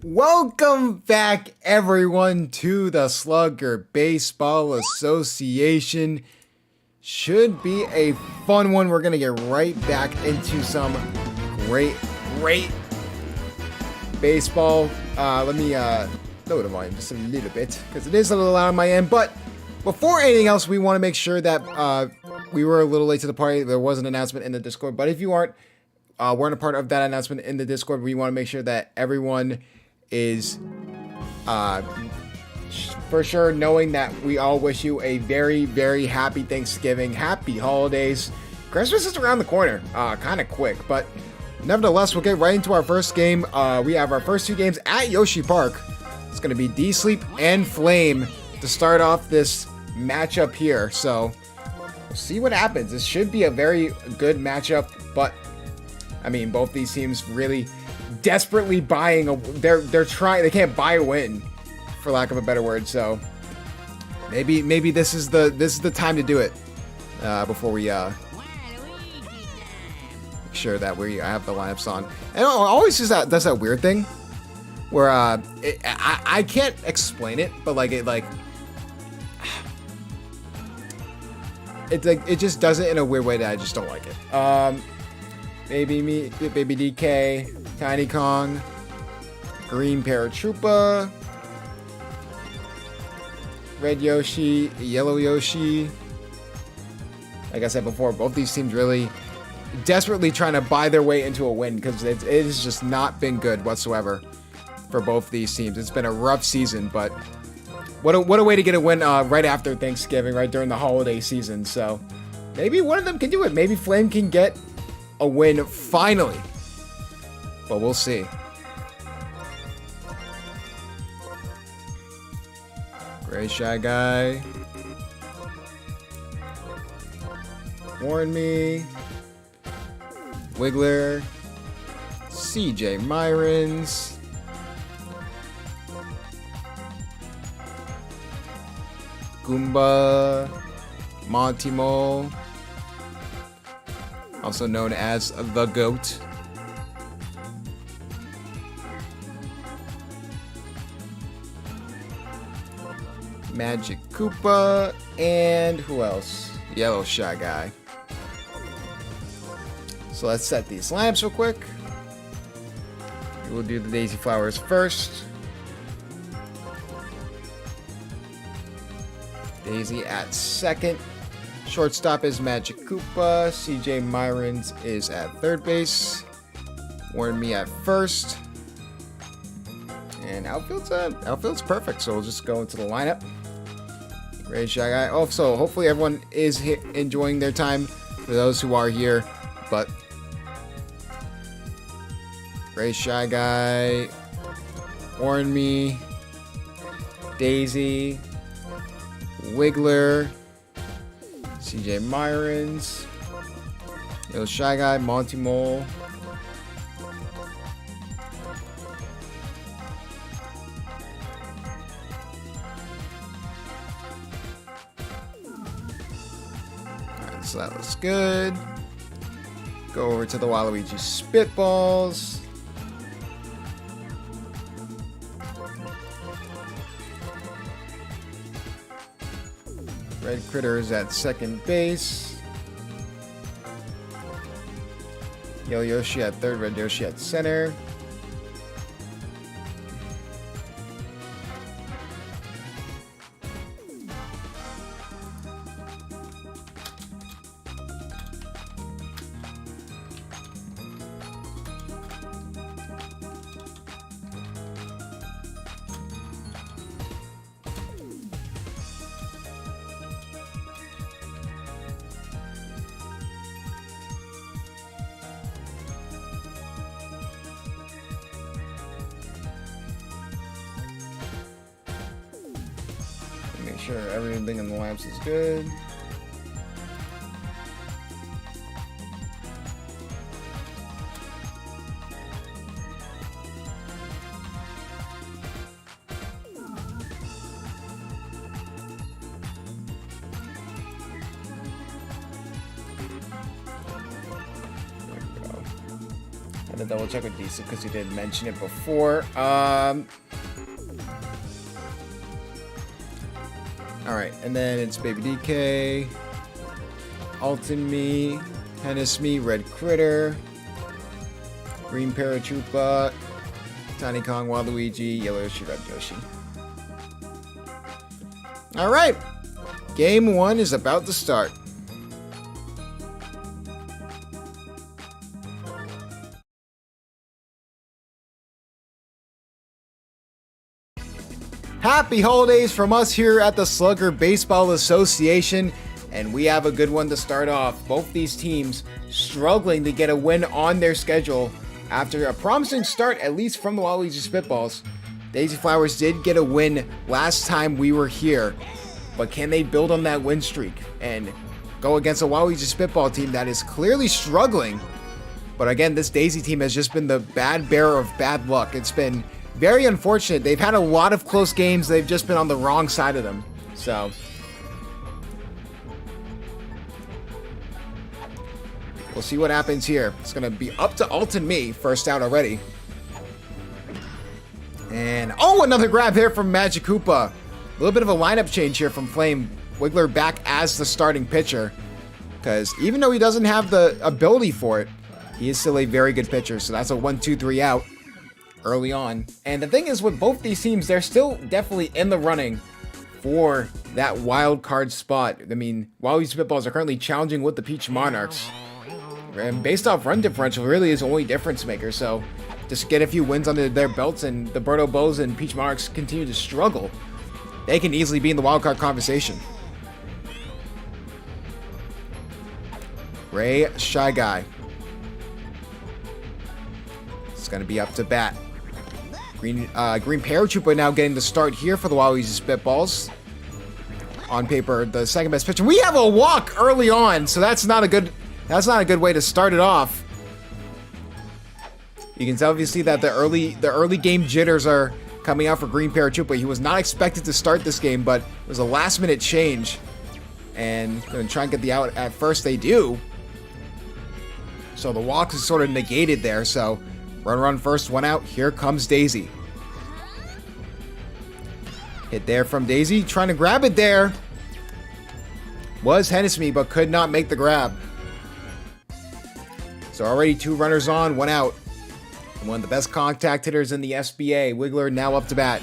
Welcome back, everyone, to the Slugger Baseball Association. Should be a fun one. We're going to get right back into some great baseball. Let me lower the volume just a little bit because it is a little loud on my end. But before anything else, we want to make sure that we were a little late to the party. There was an announcement in the Discord. But if you weren't a part of that announcement in the Discord, we want to make sure that everyone is for sure knowing that we all wish you a very happy Thanksgiving, happy holidays. Christmas is around the corner, kind of quick, but nevertheless, we'll get right into our first game. We have our first two games at Yoshi Park. It's going to be D-Sleep and Flame to start off this matchup here, so we'll see what happens. This should be a very good matchup, but I mean, both these teams really desperately buying they're trying, they can't buy a win, for lack of a better word. So maybe this is the time to do it before we make sure that we have the lineups on. And it always does that weird thing where I can't explain it, but it just does it in a weird way that I just don't like it. Baby DK, Tiny Kong, Green Paratroopa, Red Yoshi, Yellow Yoshi. Like I said before, both these teams really desperately trying to buy their way into a win because it has just not been good whatsoever for both these teams. It's been a rough season, but what a way to get a win right after Thanksgiving, right during the holiday season. So maybe one of them can do it. Maybe Flame can get a win finally, but we'll see. Gray Shy Guy, Warn Me, Wiggler, CJ Myrons, Goomba, Monty Mole, also known as the GOAT. Magic Koopa, and who else? Yellow Shy Guy. So let's set these lamps real quick. We'll do the Daisy Flowers first. Daisy at second. Shortstop is Magic Koopa. CJ Myrons is at third base. Warn Me at first. And outfield's perfect, so we'll just go into the lineup. Great Shy Guy. Also, hopefully everyone is enjoying their time for those who are here. But Great Shy Guy, Warn Me, Daisy, Wiggler, CJ Myrons, Yellow Shy Guy, Monty Mole, alright, so that looks good. Go over to the Waluigi Spitballs. Red Critters at second base. Yellow Yoshi at third, Red Yoshi at center. Make sure everything in the lamps is good. And then double check with Diesel because he did mention it before. Alright, and then it's Baby DK, Alton Me, Tennis Me, Red Critter, Green Paratroopa, Tiny Kong, Waluigi, Yellow Yoshi, Red Yoshi. Alright, game 1 is about to start. Happy holidays from us here at the Slugger Baseball Association, and we have a good one to start off. Both these teams struggling to get a win on their schedule after a promising start, at least from the Waluigi Spitballs. Daisy Flowers did get a win last time we were here, but can they build on that win streak and go against a Waluigi Spitball team that is clearly struggling? But again, this Daisy team has just been the bad bearer of bad luck. It's been very unfortunate. They've had a lot of close games. They've just been on the wrong side of them. So we'll see what happens here. It's going to be up to Alton Me. First out already. And, oh, another grab here from Magic Koopa. A little bit of a lineup change here from Flame. Wiggler back as the starting pitcher. Because even though he doesn't have the ability for it, he is still a very good pitcher. So that's a 1-2-3 out early on. And the thing is, with both these teams, they're still definitely in the running for that wild card spot. I mean, Waluigi Spitballs are currently challenging with the Peach Monarchs. And based off run differential, really is the only difference maker. So just get a few wins under their belts and the Birdo Bows and Peach Monarchs continue to struggle, they can easily be in the wild card conversation. Ray Shy Guy. It's going to be up to bat. Green Paratroopa now getting the start here for the Waluigi Spitballs. On paper, the second best pitcher. We have a walk early on, so that's not a good way to start it off. You can obviously see that the early game jitters are coming out for Green Paratroopa. He was not expected to start this game, but it was a last minute change. And going to try and get the out at first. They do. So the walk is sort of negated there. So run first, one out. Here comes Daisy. Hit there from Daisy. Trying to grab it there. Was Hennessy, but could not make the grab. So already 2 runners on, 1 out. And one of the best contact hitters in the SBA. Wiggler now up to bat.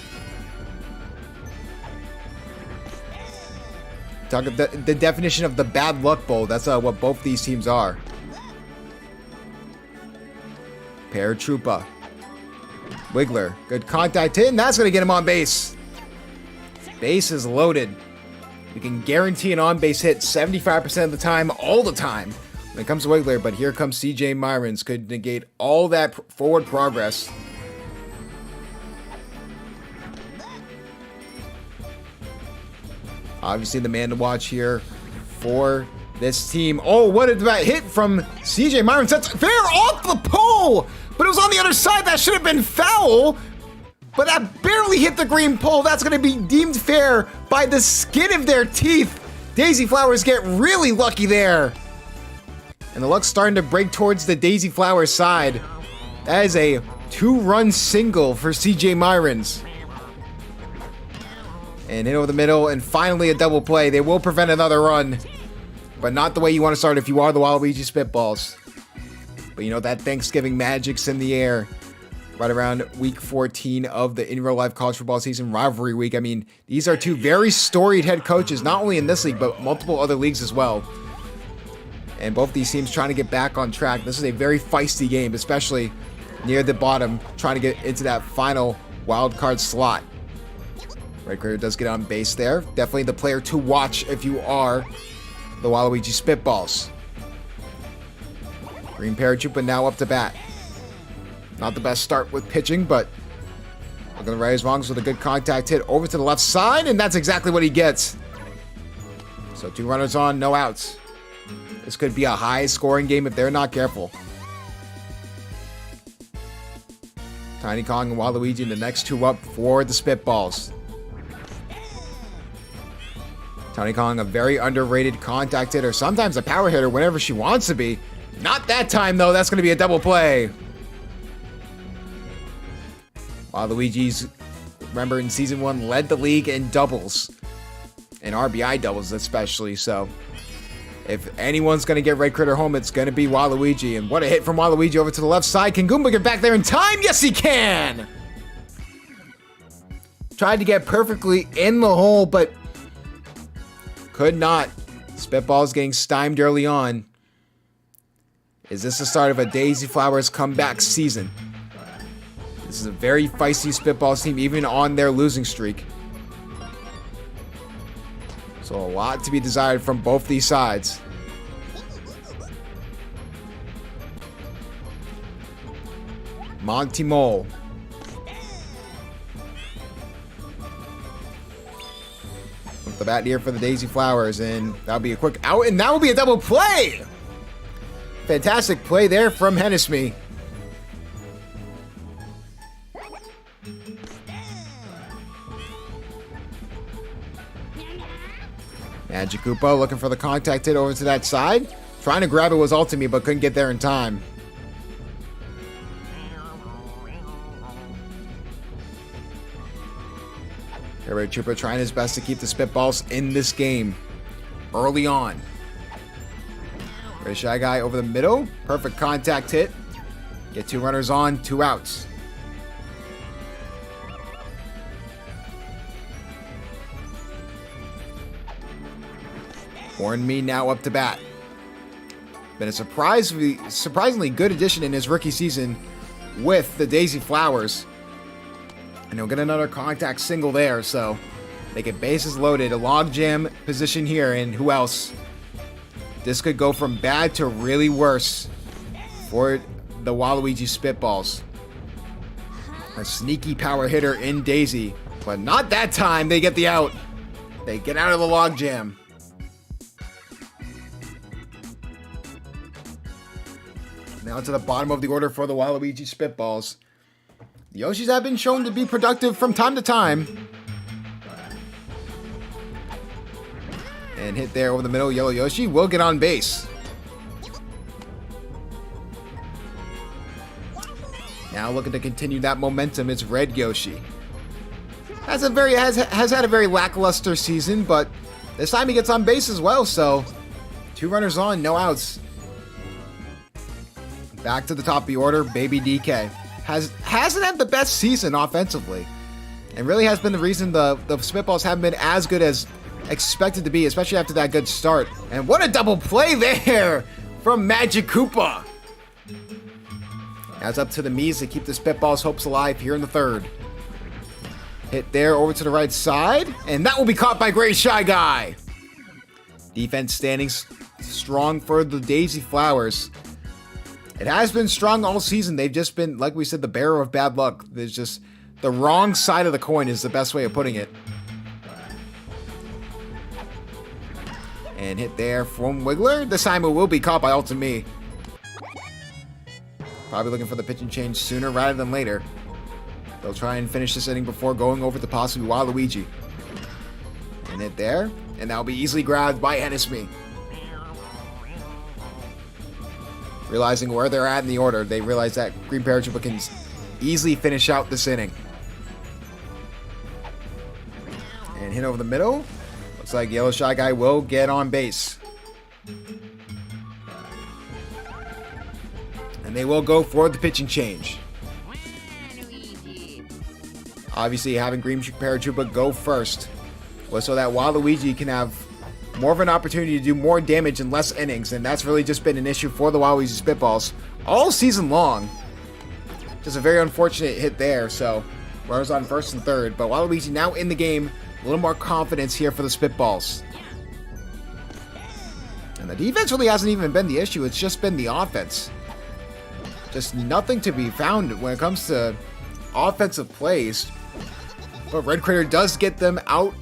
Talk of the definition of the bad luck bowl. That's what both these teams are. Paratroopa. Wiggler. Good contact hit, and that's going to get him on base. Base is loaded. We can guarantee an on-base hit 75% of the time, all the time, when it comes to Wiggler. But here comes CJ Myrons. Could negate all that forward progress. Obviously, the man to watch here for this team. Oh, what did that hit from CJ Myrons? That's fair off the pole, but it was on the other side. That should have been foul, but that barely hit the green pole. That's going to be deemed fair by the skin of their teeth. Daisy Flowers get really lucky there. And the luck's starting to break towards the Daisy Flowers side. That is a 2-run single for CJ Myrons. And hit over the middle, and finally a double play. They will prevent another run, but not the way you want to start if you are the Waluigi Spitballs. But you know, that Thanksgiving magic's in the air right around week 14 of the in real life college football season rivalry week. I mean, these are 2 very storied head coaches, not only in this league, but multiple other leagues as well. And both these teams trying to get back on track. This is a very feisty game, especially near the bottom, trying to get into that final wild card slot. Red Critter does get on base there. Definitely the player to watch if you are the Waluigi Spitballs. Green Paratroopa now up to bat. Not the best start with pitching, but looking to right his wrongs with a good contact hit over to the left side, and that's exactly what he gets. So 2 runners on, no outs. This could be a high-scoring game if they're not careful. Tiny Kong and Waluigi in the next 2 up for the Spitballs. Tiny Kong, a very underrated contact hitter. Sometimes a power hitter whenever she wants to be. Not that time, though. That's going to be a double play. Waluigi's, remember in Season 1, led the league in doubles. And RBI doubles especially, so if anyone's going to get Red Critter home, it's going to be Waluigi. And what a hit from Waluigi over to the left side. Can Goomba get back there in time? Yes, he can! Tried to get perfectly in the hole, but could not. Spitball's getting stymied early on. Is this the start of a Daisy Flowers comeback season? This is a very feisty Spitballs team, even on their losing streak. So a lot to be desired from both these sides. Monty Mole. With the bat here for the Daisy Flowers, and that'll be a quick out, and that will be a double play! Fantastic play there from Hennesme. Magic Koopa looking for the contact hit over to that side. Trying to grab it was Ultimate, but couldn't get there in time. Red Trooper trying his best to keep the Spitballs in this game early on. Red Shy Guy over the middle. Perfect contact hit. Get 2 runners on, 2 outs. Warren Me now up to bat. Been a surprisingly good addition in his rookie season with the Daisy Flowers. And he'll get another contact single there, so they get bases loaded. A logjam position here, and who else? This could go from bad to really worse for the Waluigi Spitballs. A sneaky power hitter in Daisy, but not that time. They get the out. They get out of the logjam. Now to the bottom of the order for the Waluigi Spitballs. The Yoshis have been shown to be productive from time to time. And hit there over the middle. Yellow Yoshi will get on base. Now looking to continue that momentum, it's Red Yoshi. Has had a very lackluster season, but this time he gets on base as well, so 2 runners on, no outs. Back to the top of the order, Baby DK. Hasn't had the best season offensively, and really has been the reason the Spitballs haven't been as good as expected to be, especially after that good start. And what a double play there from Magic Koopa. Now it's up to the Mies to keep the Spitballs' hopes alive here in the third. Hit there over to the right side, and that will be caught by Gray Shy Guy. Defense standing strong for the Daisy Flowers. It has been strong all season. They've just been, like we said, the bearer of bad luck. There's just the wrong side of the coin is the best way of putting it. And hit there from Wiggler. This time it will be caught by Ultimate. Probably looking for the pitching change sooner rather than later. They'll try and finish this inning before going over to possibly Waluigi. And hit there. And that'll be easily grabbed by Hennesme. Realizing where they're at in the order, they realize that Green Paratroopa can easily finish out this inning. And hit over the middle. Looks like Yellow Shy Guy will get on base. And they will go for the pitching change. Obviously, having Green Paratroopa go first was so that Waluigi can have more of an opportunity to do more damage in less innings, and that's really just been an issue for the Waluigi Spitballs all season long. Just a very unfortunate hit there, so runners on first and third, but Waluigi now in the game, a little more confidence here for the Spitballs. And the defense really hasn't even been the issue, it's just been the offense. Just nothing to be found when it comes to offensive plays, but Red Critter does get them out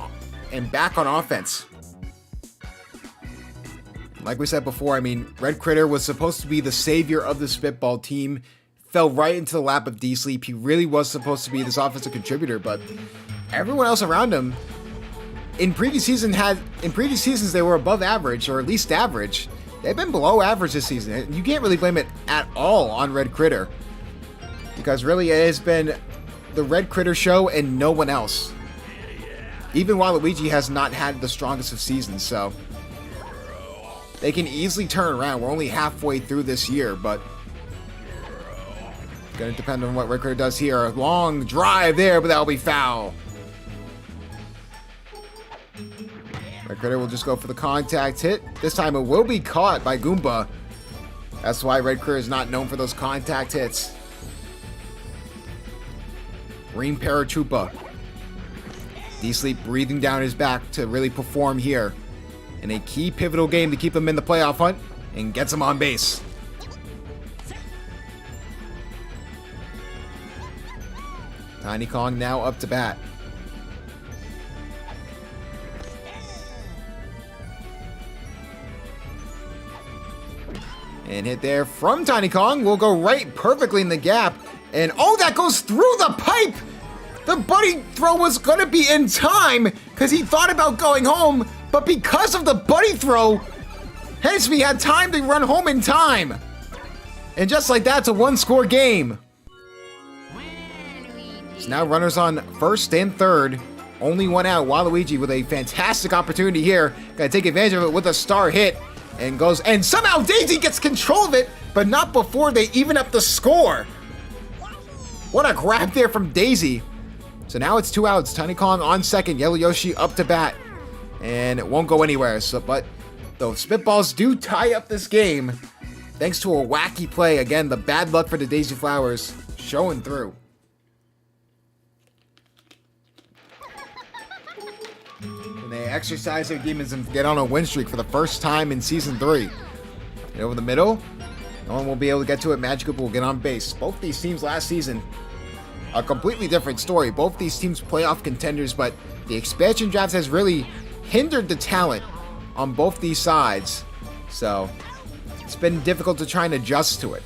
and back on offense. Like we said before, I mean, Red Critter was supposed to be the savior of the Spitball team. Fell right into the lap of D-Sleep. He really was supposed to be this offensive contributor, but everyone else around him in previous seasons they were above average, or at least average. They've been below average this season. You can't really blame it at all on Red Critter, because really it has been the Red Critter show and no one else. Even Waluigi has not had the strongest of seasons, so they can easily turn around. We're only halfway through this year, but gonna depend on what Red Critter does here. A long drive there, but that'll be foul. Red Critter will just go for the contact hit. This time it will be caught by Goomba. That's why Red Critter is not known for those contact hits. Green Paratroopa. D-Sleep breathing down his back to really perform here in a key pivotal game to keep him in the playoff hunt and gets him on base. Tiny Kong now up to bat. And hit there from Tiny Kong will go right perfectly in the gap. And oh, that goes through the pipe! The buddy throw was gonna be in time because he thought about going home, but because of the buddy throw, Hensby had time to run home in time. And just like that, it's a one-score game. So now runners on first and third. Only one out. Waluigi with a fantastic opportunity here. Gotta take advantage of it with a star hit. And goes, and somehow Daisy gets control of it, but not before they even up the score. What a grab there from Daisy. So now it's 2 outs. Tiny Kong on second. Yellow Yoshi up to bat. And it won't go anywhere. So, but the Spitballs do tie up this game. Thanks to a wacky play. Again, the bad luck for the Daisy Flowers showing through. And they exercise their demons and get on a win streak for the first time in Season 3. And over the middle, no one will be able to get to it. Magic Koopa will get on base. Both these teams last season, a completely different story. Both these teams playoff contenders, but the expansion draft has really hindered the talent on both these sides. So it's been difficult to try and adjust to it.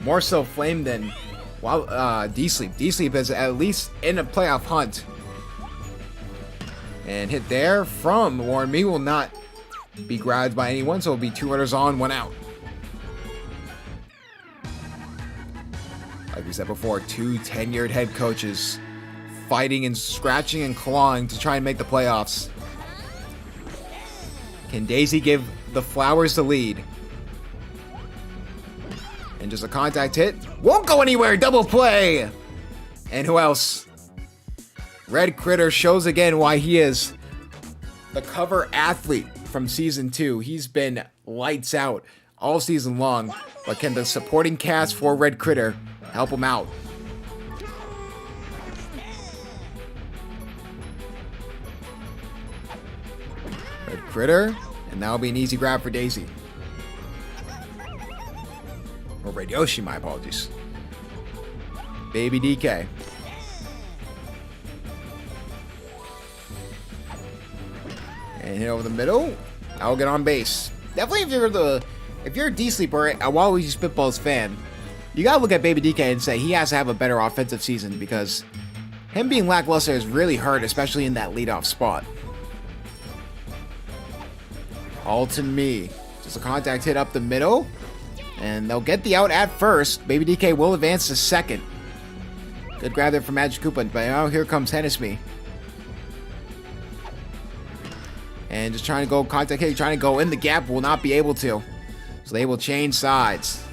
More so Flame than D-Sleep. D-Sleep is at least in a playoff hunt. And hit there from Warren Me will not be grabbed by anyone, so it'll be 2 runners on, 1 out. Like we said before, 2 tenured head coaches fighting and scratching and clawing to try and make the playoffs. Can Daisy give the Flowers the lead? And just a contact hit. Won't go anywhere. Double play. And who else? Red Critter shows again why he is the cover athlete from Season 2. He's been lights out all season long. But can the supporting cast for Red Critter help him out? Red Critter. And that'll be an easy grab for Daisy. Or Red Yoshi, my apologies. Baby DK. And hit over the middle. I'll get on base. Definitely if you're a D-Sleep or a Waluigi Spitballs fan, you gotta look at Baby DK and say he has to have a better offensive season because him being lackluster has really hurt, especially in that leadoff spot. All to me. Just a contact hit up the middle. And they'll get the out at first. Baby DK will advance to second. Good grab there from Magic Koopa. But now here comes Hennessy. And just trying to go contact hit. Trying to go in the gap. Will not be able to. So they will change sides.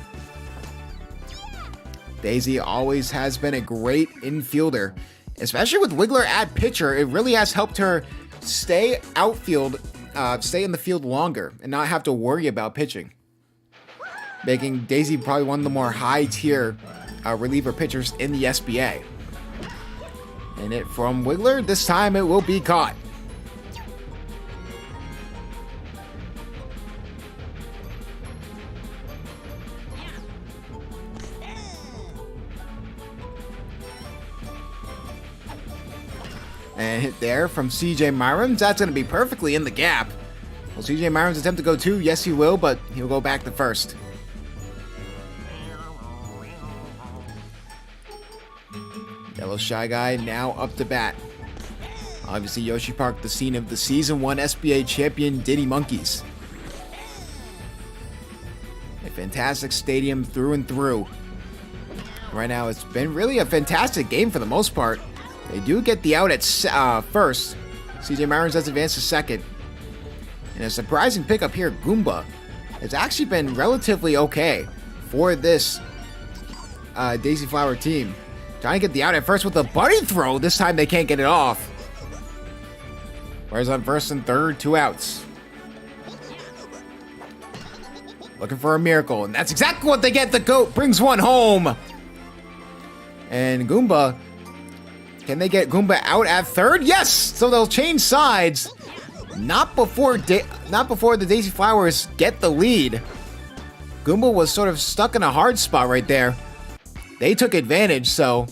Daisy always has been a great infielder. Especially with Wiggler at pitcher. It really has helped her stay outfield. Stay in the field longer. And not have to worry about pitching. Making Daisy probably one of the more high-tier reliever pitchers in the SBA. And it from Wiggler. This time it will be caught. And hit there from CJ Myrims. That's going to be perfectly in the gap. Will CJ Myrims attempt to go 2? Yes, he will, but he'll go back to first. Yellow Shy Guy now up to bat. Obviously, Yoshi Park, the scene of the Season 1 SBA champion Diddy Monkeys. A fantastic stadium through and through. Right now, it's been really a fantastic game for the most part. They do get the out at first. CJ Myers does advance to second. And a surprising pickup here, Goomba, has actually been relatively okay for this Daisy Flower team. Trying to get the out at first with the bunny throw. This time they can't get it off. Whereas on first and third, 2 outs. Looking for a miracle, and that's exactly what they get. The GOAT brings one home. And Goomba, can they get Goomba out at third? Yes! So they'll change sides. Not before the Daisy Flowers get the lead. Goomba was sort of stuck in a hard spot right there. They took advantage, so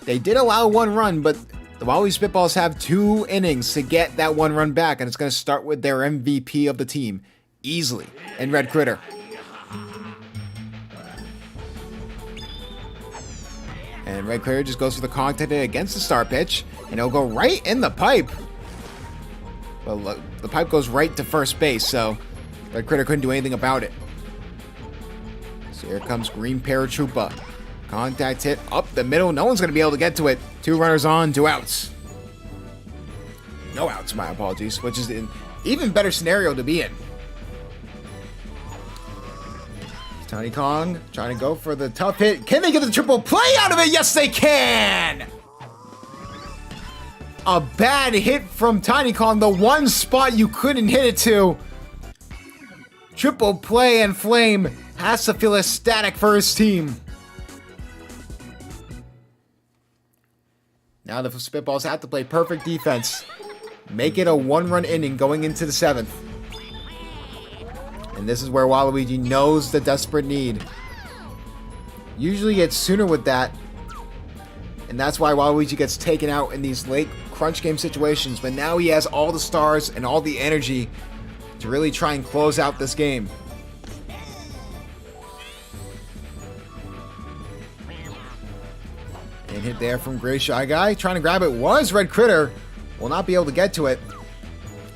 they did allow 1 run, but the Waluigi Spitballs have 2 innings to get that 1 run back, and it's going to start with their MVP of the team, easily, and Red Critter. And Red Critter just goes for the contact against the star pitch, and it'll go right in the pipe. Well, look, the pipe goes right to first base, so Red Critter couldn't do anything about it. So here comes Green Paratroopa. Contact hit up the middle. No one's going to be able to get to it. 2 runners on, 2 outs. No outs, my apologies, which is an even better scenario to be in. Tiny Kong trying to go for the tough hit. Can they get the triple play out of it? Yes, they can! A bad hit from Tiny Kong, the one spot you couldn't hit it to. Triple play, and Flame has to feel ecstatic for his team. Now the Spitballs have to play perfect defense. Make it a 1-run inning going into the 7th. And this is where Waluigi knows the desperate need. Usually it's sooner with that. And that's why Waluigi gets taken out in these late crunch game situations. But now he has all the stars and all the energy to really try and close out this game. And hit there from Gray Shy Guy. Trying to grab it was Red Critter. Will not be able to get to it.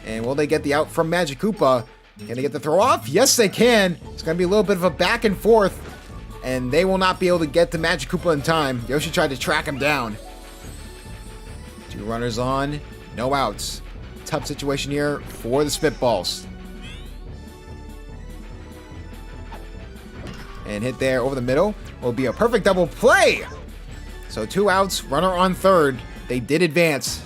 And will they get the out from Magic Koopa? Can they get the throw off? Yes, they can. It's going to be a little bit of a back and forth. And they will not be able to get to Magic Koopa in time. Yoshi tried to track him down. 2 runners on. No outs. Tough situation here for the Spitballs. And hit there over the middle. Will be a perfect double play. So 2 outs. Runner on third. They did advance.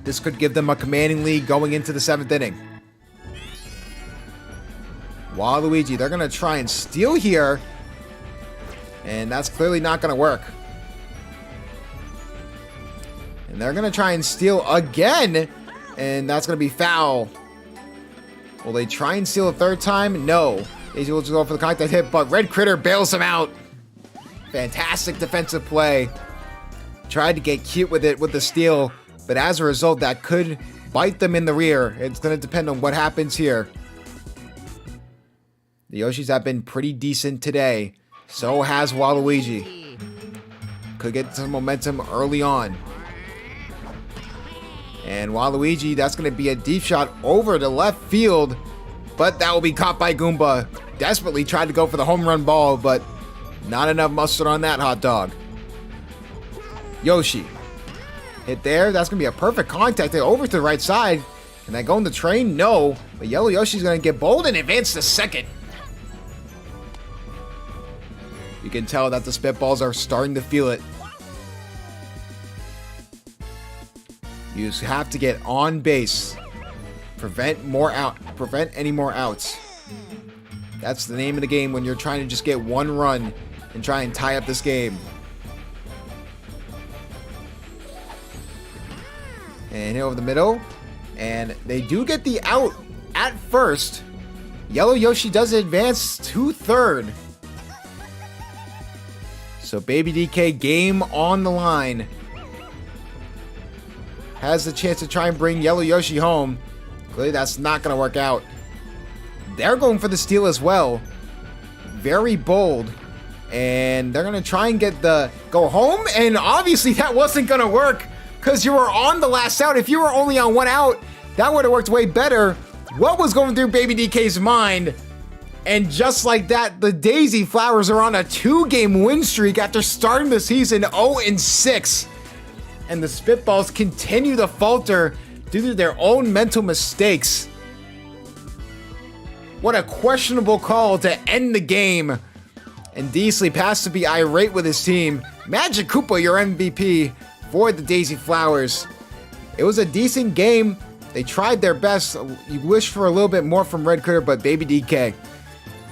This could give them a commanding lead going into the 7th inning. Waluigi, they're going to try and steal here. And that's clearly not going to work. And they're going to try and steal again. And that's going to be foul. Will they try and steal a 3rd time? No. Daisy will just go for the contact hit, but Red Critter bails him out. Fantastic defensive play. Tried to get cute with it with the steal. But as a result, that could bite them in the rear. It's going to depend on what happens here. The Yoshis have been pretty decent today. So has Waluigi. Could get some momentum early on. And Waluigi, that's going to be a deep shot over to left field. But that will be caught by Goomba. Desperately tried to go for the home run ball, but not enough mustard on that hot dog. Yoshi. Hit there. That's going to be a perfect contact there over to the right side. Can that go in the train? No. But Yellow Yoshi's going to get bold and advance to second. You can tell that the Spitballs are starting to feel it. You just have to get on base. Prevent any more outs. That's the name of the game when you're trying to just get 1 run and try and tie up this game. And hit over the middle. And they do get the out at first. Yellow Yoshi does advance to third. So Baby DK, game on the line. Has the chance to try and bring Yellow Yoshi home. Clearly that's not going to work out. They're going for the steal as well. Very bold. And they're going to try and get the go home. And obviously that wasn't going to work because you were on the last out. If you were only on 1 out, that would have worked way better. What was going through Baby DK's mind? And just like that, the Daisy Flowers are on a 2-game win streak after starting the season 0-6. And the Spitballs continue to falter due to their own mental mistakes. What a questionable call to end the game. And D-Sleep has to be irate with his team. Magic Koopa, your MVP for the Daisy Flowers. It was a decent game. They tried their best. You wish for a little bit more from Red Critter, but Baby DK,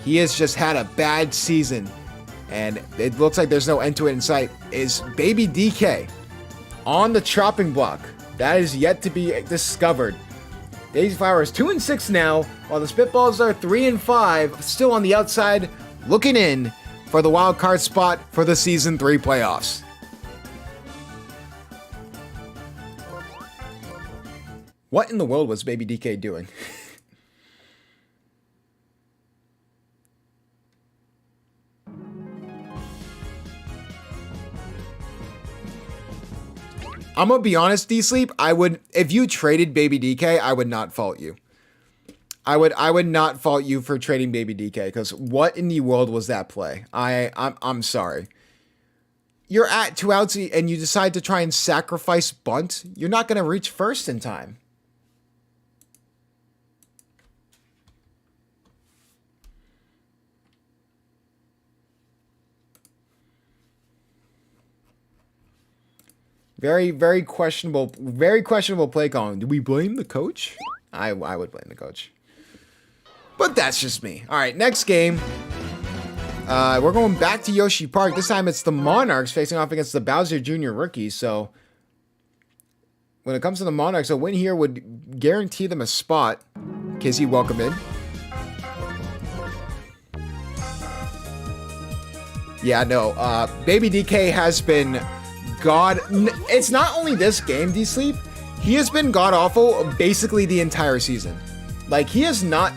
he has just had a bad season. And it looks like there's no end to it in sight. Is Baby DK on the chopping block? That is yet to be discovered. Daisy Flowers 2-6 now, while the Spitballs are 3-5, still on the outside, looking in for the wild card spot for the Season 3 playoffs. What in the world was Baby DK doing? I'm gonna be honest, D-Sleep, if you traded Baby DK, I would not fault you. I would not fault you for trading Baby DK, because what in the world was that play? I'm sorry. You're at 2 outs and you decide to try and sacrifice bunt. You're not gonna reach first in time. Very questionable play calling. Do we blame the coach? I would blame the coach. But that's just me. All right, next game. We're going back to Yoshi Park. This time it's the Monarchs facing off against the Bowser Jr. rookies. So when it comes to the Monarchs, a win here would guarantee them a spot. Kizzy, welcome in. Yeah, no. Baby DK has been God. It's not only this game, D-Sleep. He has been god-awful basically the entire season. Like, he has not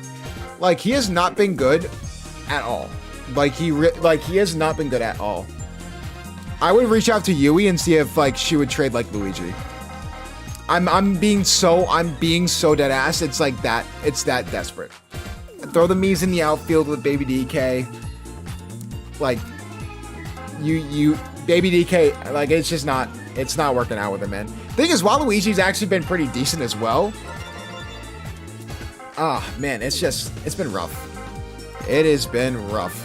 been good at all. He has not been good at all. I would reach out to Yui and see if she would trade Luigi. I'm being so dead ass. It's like that. It's that desperate. Throw the Mii's in the outfield with Baby DK. Baby DK, it's just not, it's not working out with him, man. Thing is, Waluigi's actually been pretty decent as well. Ah, man, it's been rough. It has been rough.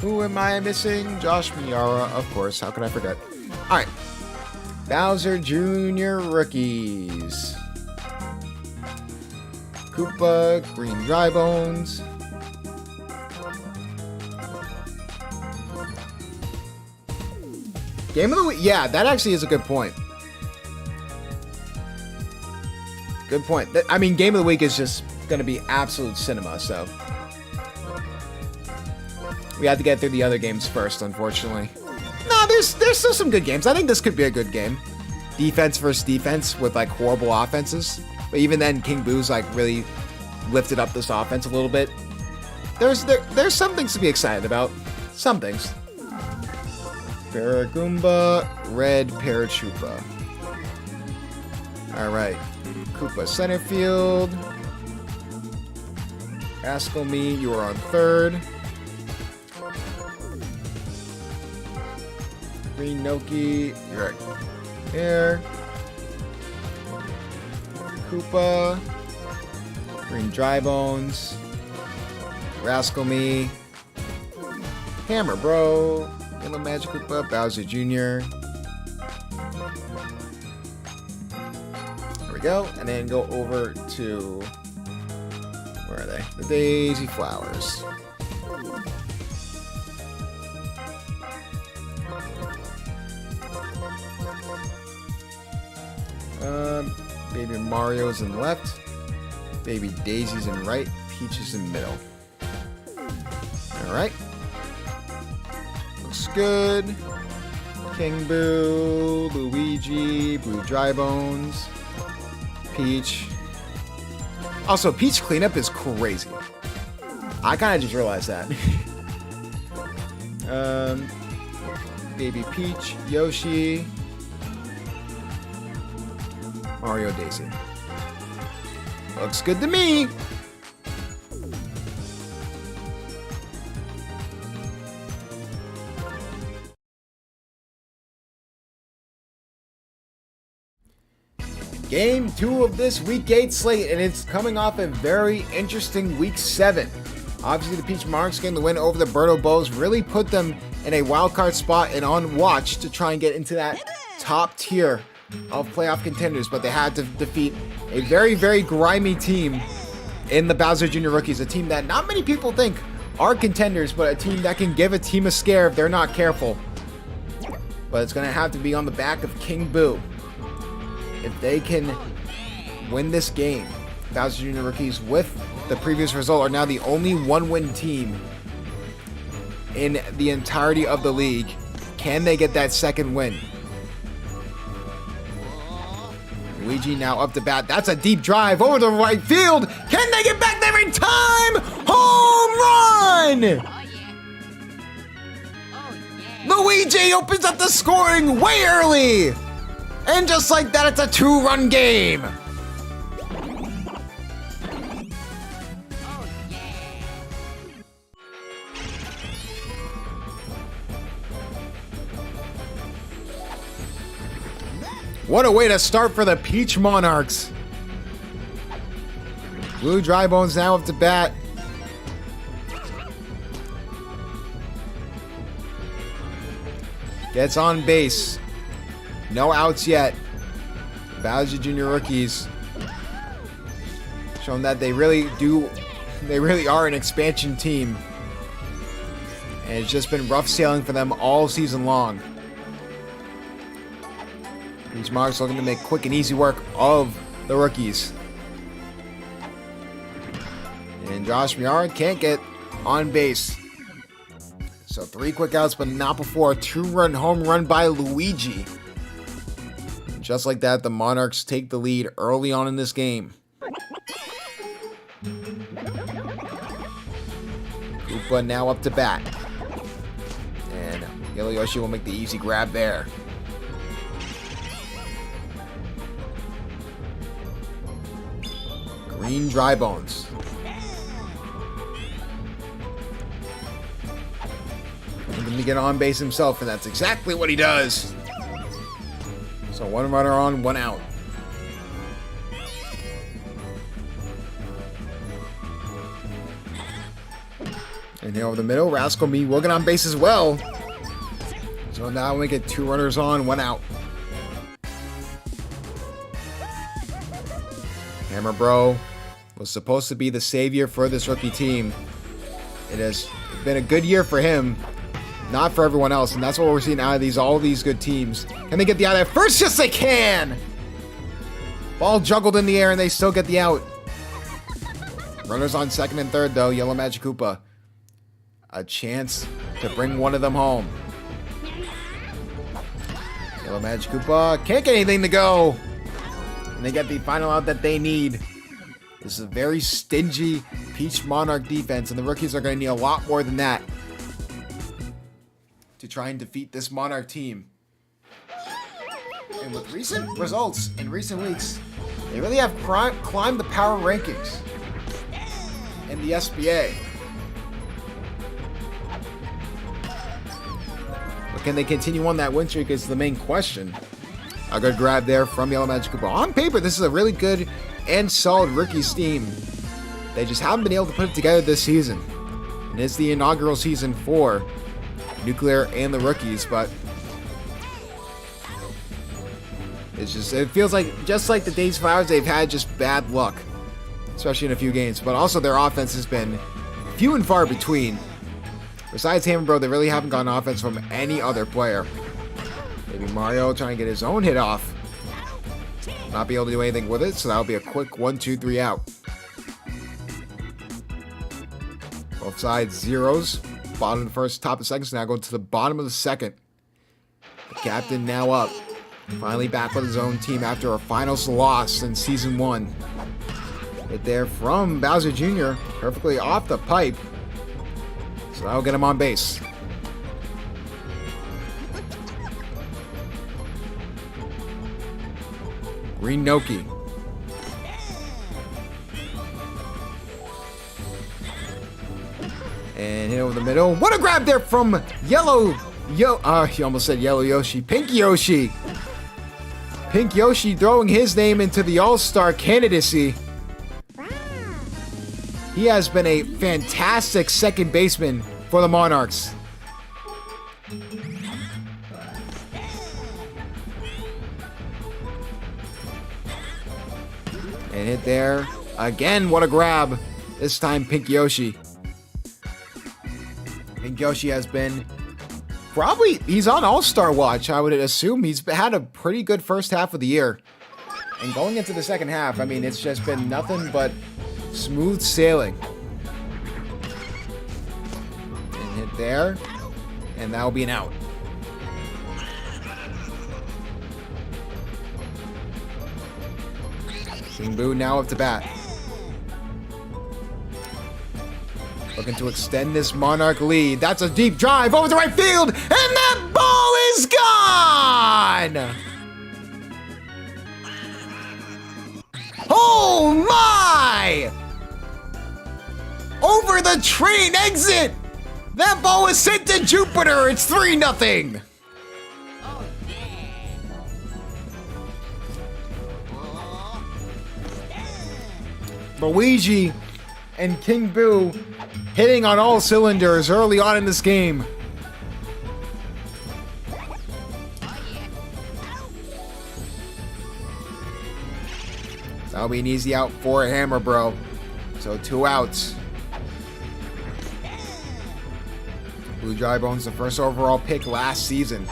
Who am I missing? Josh Miara, of course. How could I forget? All right. Bowser Jr. rookies. Koopa, Green Dry Bones. Game of the week. Yeah, that actually is a good point. Good point. I mean, game of the week is just going to be absolute cinema, so we had to get through the other games first, unfortunately. No, there's still some good games. I think this could be a good game. Defense versus defense with horrible offenses. But even then, King Boo's really lifted up this offense a little bit. There's some things to be excited about. Some things. Paragoomba, Red Paratroopa. All right. Koopa center field. Rascal Me, you are on third. Green Noki, you're right there. Koopa, Green Dry Bones, Rascal Me, Hammer Bro, Yellow Magic Koopa, Bowser Jr. There we go, and then go over to, where are they? The Daisy Flowers. Baby Mario's in left, Baby Daisy's in right, Peach is in middle. Alright. Looks good. King Boo, Luigi, Blue Dry Bones, Peach. Also, Peach cleanup is crazy. I kind of just realized that. Baby Peach, Yoshi. Mario Daisy. Looks good to me. Game 2 of this Week 8 slate, and it's coming off a very interesting Week 7. Obviously, the Peach Monarchs getting the win over the Birdo Bows really put them in a wildcard spot and on watch to try and get into that top tier of playoff contenders, but they had to defeat a very, very grimy team in the Bowser Jr. Rookies, a team that not many people think are contenders, but a team that can give a team a scare if they're not careful. But it's going to have to be on the back of King Boo. If they can win this game, Bowser Jr. Rookies, with the previous result, are now the only one-win team in the entirety of the league. Can they get that second win? Luigi now up to bat. That's a deep drive over the right field. Can they get back there in time? Home run! Luigi opens up the scoring way early. And just like that, it's a 2-run game. What a way to start for the Peach Monarchs. Blue Dry Bones now up to bat. Gets on base. No outs yet. Bowser Jr. Rookies showing that they really are an expansion team. And it's just been rough sailing for them all season long. Peach Monarchs looking to make quick and easy work of the Rookies. And Josh Miara can't get on base. So 3 quick outs, but not before a 2-run home run by Luigi. Just like that, the Monarchs take the lead early on in this game. Koopa now up to bat. And Yellow Yoshi will make the easy grab there. Green Dry Bones. Looking to get on base himself, and that's exactly what he does. So 1 runner on, 1 out. And here over the middle, Rascal Me will get on base as well. So now we get 2 runners on, 1 out. Hammer Bro was supposed to be the savior for this rookie team. It has been a good year for him. Not for everyone else, and that's what we're seeing out of all these good teams. Can they get the out at first? Yes, they can! Ball juggled in the air, and they still get the out. Runners on second and third, though. Yellow Magic Koopa. A chance to bring one of them home. Yellow Magic Koopa can't get anything to go. And they get the final out that they need. This is a very stingy Peach Monarch defense, and the Rookies are going to need a lot more than that to try and defeat this Monarch team. And with recent results in recent weeks, they really have climbed the power rankings in the SBA. But can they continue on that win streak is the main question. A good grab there from Yellow Magic Koopa. On paper, this is a really good and solid Rookies team. They just haven't been able to put it together this season. And it's the inaugural season for Nuclear and the Rookies, but it feels like just like the Days Flowers, they've had just bad luck, especially in a few games. But also their offense has been few and far between. Besides Hammer Bro, they really haven't gotten offense from any other player. Maybe Mario trying to get his own hit off. Not be able to do anything with it, so that'll be a quick 1, 2, 3 out. Both sides zeros. Bottom of the first, top of the second, so now going to the bottom of the second. The captain now up. Finally back with his own team after a finals loss in Season 1. Hit there from Bowser Jr. Perfectly off the pipe. So that'll get him on base. Green Noki. And hit over the middle. What a grab there from Yellow. He almost said Yellow Yoshi. Pink Yoshi. Pink Yoshi throwing his name into the All-Star candidacy. He has been a fantastic second baseman for the Monarchs. And hit there. Again, what a grab. This time, Pink Yoshi. Pink Yoshi has been he's on All-Star watch, I would assume. He's had a pretty good first half of the year. And going into the second half, I mean, it's just been nothing but smooth sailing. And hit there. And that'll be an out. King Boo now up to bat. Looking to extend this Monarch lead. That's a deep drive over the right field, and that ball is gone! Oh my! Over the train exit! That ball was sent to Jupiter. It's 3-0. Luigi and King Boo hitting on all cylinders early on in this game. That'll be an easy out for Hammer Bro. So 2 outs. Blue Dry Bones, the first overall pick last season.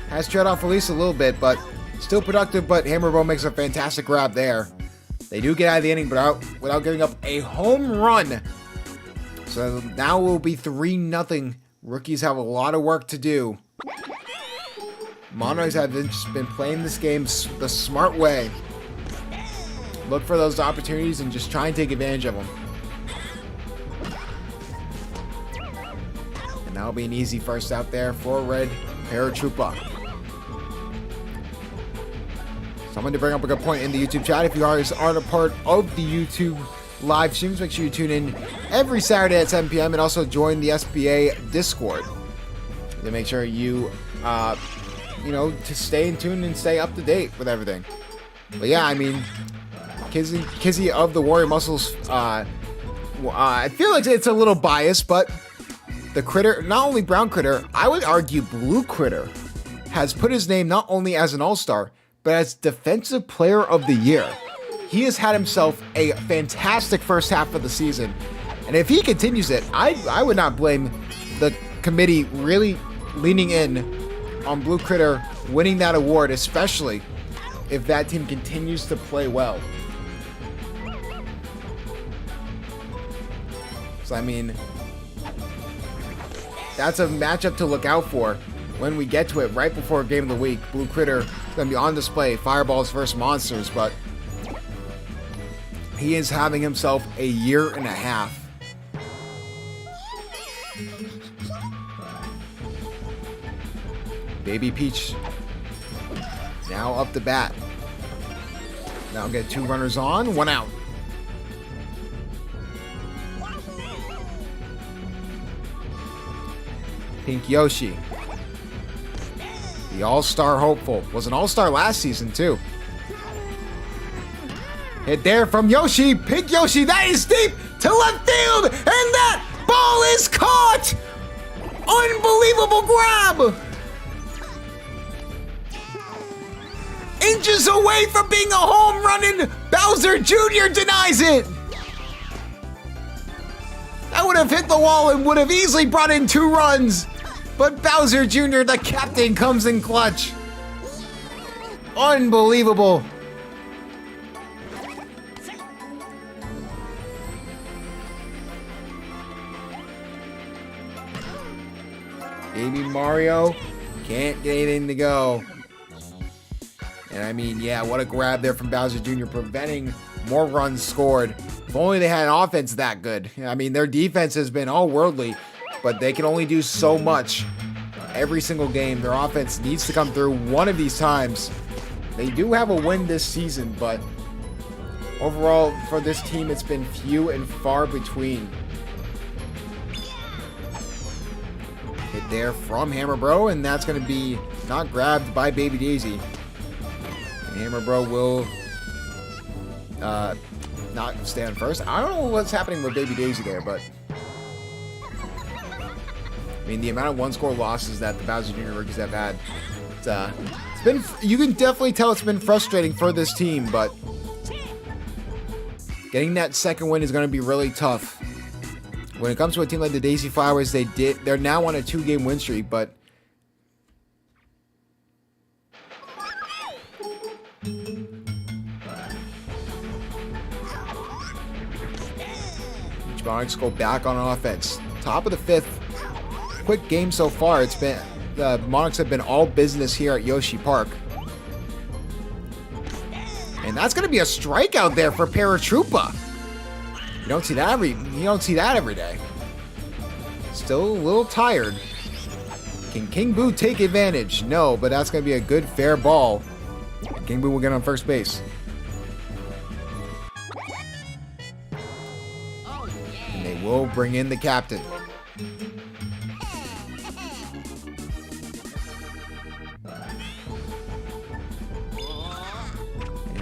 Has trailed off Felice a little bit, but still productive, but Hammer Bro makes a fantastic grab there. They do get out of the inning without giving up a home run. So now we'll be 3-0. Rookies have a lot of work to do. Monarchs have just been playing this game the smart way. Look for those opportunities and just try and take advantage of them. And that'll be an easy first out there for Red Paratroopa. Someone to bring up a good point in the YouTube chat. If you guys aren't a part of the YouTube live streams, make sure you tune in every Saturday at 7 p.m. and also join the SBA Discord to make sure you, to stay in tune and stay up to date with everything. But yeah, I mean, Kizzy of the Warrior Muscles, I feel like it's a little biased, but the Critter, not only Brown Critter, I would argue Blue Critter, has put his name not only as an all-star, but as Defensive Player of the Year. He has had himself a fantastic first half of the season. And if he continues it, I would not blame the committee really leaning in on Blue Critter winning that award, especially if that team continues to play well. So, I mean, that's a matchup to look out for when we get to it right before Game of the Week. Blue Critter is going to be on display, Fireballs versus Monsters, but he is having himself a year and a half. Baby Peach now up the bat. Now get 2 runners on, 1 out. Pink Yoshi, the all-star hopeful, was an all-star last season too. Hit there from Yoshi, Pink Yoshi, that is deep to left field, and that ball is caught! Unbelievable grab! Inches away from being a home run, and Bowser Jr. denies it! That would have hit the wall and would have easily brought in 2 runs. But Bowser Jr., the captain, comes in clutch. Unbelievable. Baby Mario can't get anything to go. And I mean, yeah, what a grab there from Bowser Jr., preventing more runs scored. If only they had an offense that good. I mean, their defense has been all worldly, but they can only do so much every single game. Their offense needs to come through one of these times. They do have a win this season, but overall for this team, it's been few and far between. Hit there from Hammer Bro, and that's going to be not grabbed by Baby Daisy. And Hammer Bro will not stay on first. I don't know what's happening with Baby Daisy there, but I mean, the amount of one-score losses that the Bowser Jr. rookies have had, it's been, you can definitely tell it's been frustrating for this team, but getting that second win is going to be really tough. When it comes to a team like the Daisy Flowers, they're now on a 2-game win streak, but Peach Monarchs go back on offense. Top of the 5th. Quick game so far. It's been the Monarchs have been all business here at Yoshi Park. And that's going to be a strikeout there for Paratroopa. You don't see that every day. Still a little tired. Can King Boo take advantage? No, but that's going to be a good fair ball. King Boo will get on first base. And they will bring in the captain.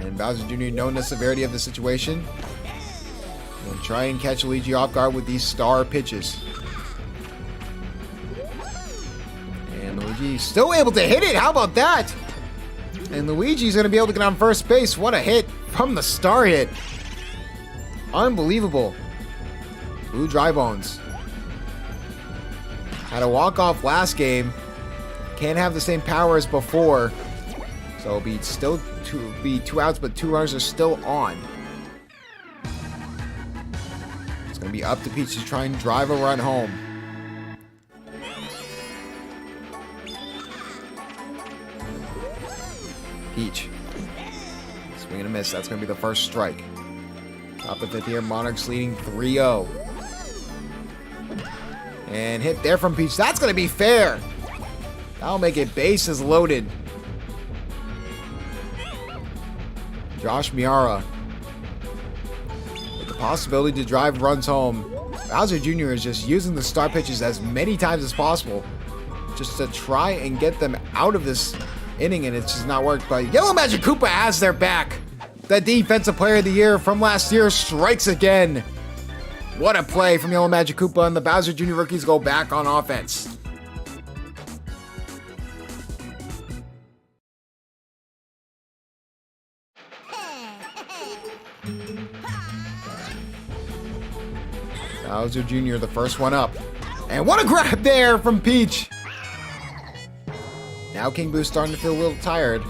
And Bowser Jr., knowing the severity of the situation, will try and catch Luigi off guard with these star pitches. And Luigi still able to hit it. How about that? And Luigi's going to be able to get on first base. What a hit from the star hit. Unbelievable. Blue Dry Bones. Had a walk-off last game. Can't have the same power as before. So it'll be still two outs, but 2 runners are still on. It's going to be up to Peach to try and drive a run home. Peach. Swing and a miss. That's going to be the first strike. Top of the 5th here. Monarchs leading 3-0. And hit there from Peach. That's going to be fair. That'll make it bases loaded. Josh Miara with the possibility to drive runs home. Bowser Jr. is just using the star pitches as many times as possible just to try and get them out of this inning, and it's just not worked. But Yellow Magic Koopa has their back. The Defensive Player of the Year from last year strikes again. What a play from Yellow Magic Koopa, and the Bowser Jr. rookies go back on offense. Bowser Jr., the first one up. And what a grab there from Peach. Now King Boo's starting to feel a little tired.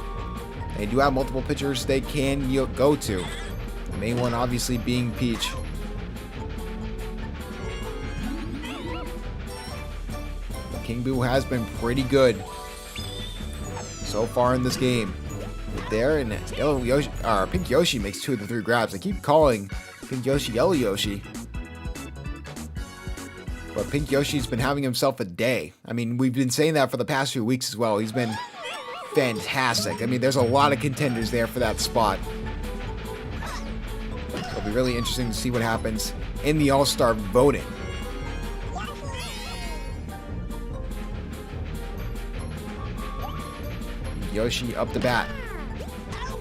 They do have multiple pitchers they can go to. The main one obviously being Peach. But King Boo has been pretty good so far in this game. Right there, and Pink Yoshi makes 2 of the 3 grabs. I keep calling Pink Yoshi Yellow Yoshi. But Pink Yoshi's been having himself a day. I mean, we've been saying that for the past few weeks as well. He's been fantastic. I mean, there's a lot of contenders there for that spot. It'll be really interesting to see what happens in the All-Star voting. Yoshi up the bat.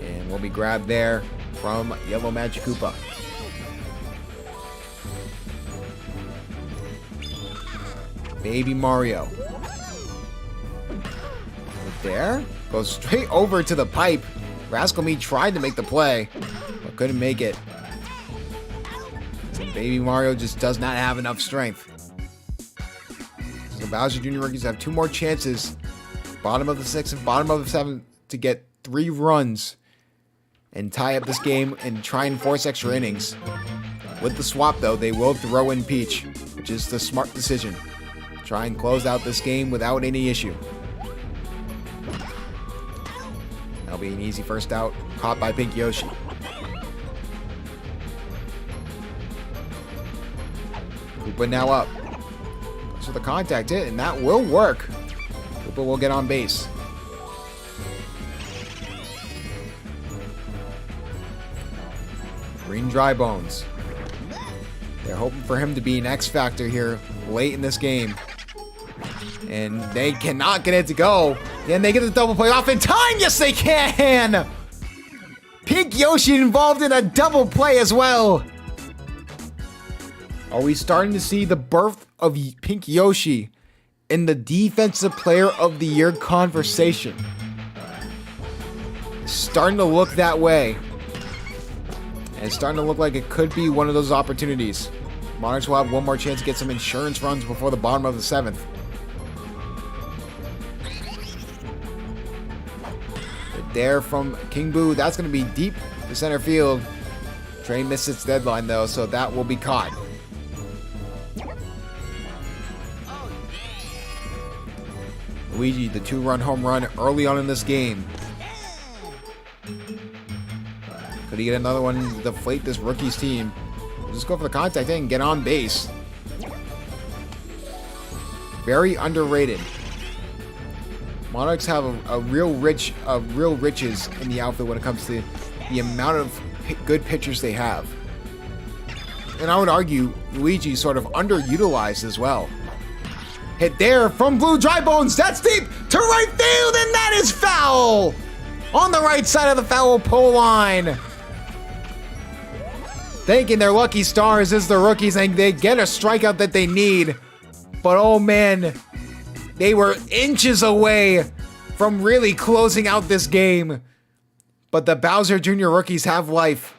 And will be grabbed there from Yellow Magic Koopa. Baby Mario. Right there. Goes straight over to the pipe. Rascal Me tried to make the play, but couldn't make it. So Baby Mario just does not have enough strength. So the Bowser Jr. rookies have 2 more chances. Bottom of the 6th and bottom of the 7th to get 3 runs and tie up this game and try and force extra innings. With the swap, though, they will throw in Peach, which is the smart decision. Try and close out this game without any issue. That'll be an easy first out, caught by Pink Yoshi. Koopa now up. So the contact hit, and that will work. Koopa will get on base. Green Dry Bones. They're hoping for him to be an X factor here late in this game. And they cannot get it to go. Can they get the double play off in time? Yes, they can! Pink Yoshi involved in a double play as well. Are we starting to see the birth of Pink Yoshi in the Defensive Player of the Year conversation? Starting to look that way. And it's starting to look like it could be one of those opportunities. Monarchs will have one more chance to get some insurance runs before the bottom of the 7th. There from King Boo. That's going to be deep to center field. Train missed its deadline, though, so that will be caught. Luigi, the 2-run home run early on in this game. Could he get another one to deflate this rookie's team? We'll just go for the contact and get on base. Very underrated. Monarchs have a real riches in the outfield when it comes to the amount of good pitchers they have. And I would argue Luigi's sort of underutilized as well. Hit there from Blue Dry Bones. That's deep to right field, and that is foul! On the right side of the foul pole line. Thanking their lucky stars as the rookies, and they get a strikeout that they need. But oh man, they were inches away from really closing out this game. But the Bowser Jr. rookies have life.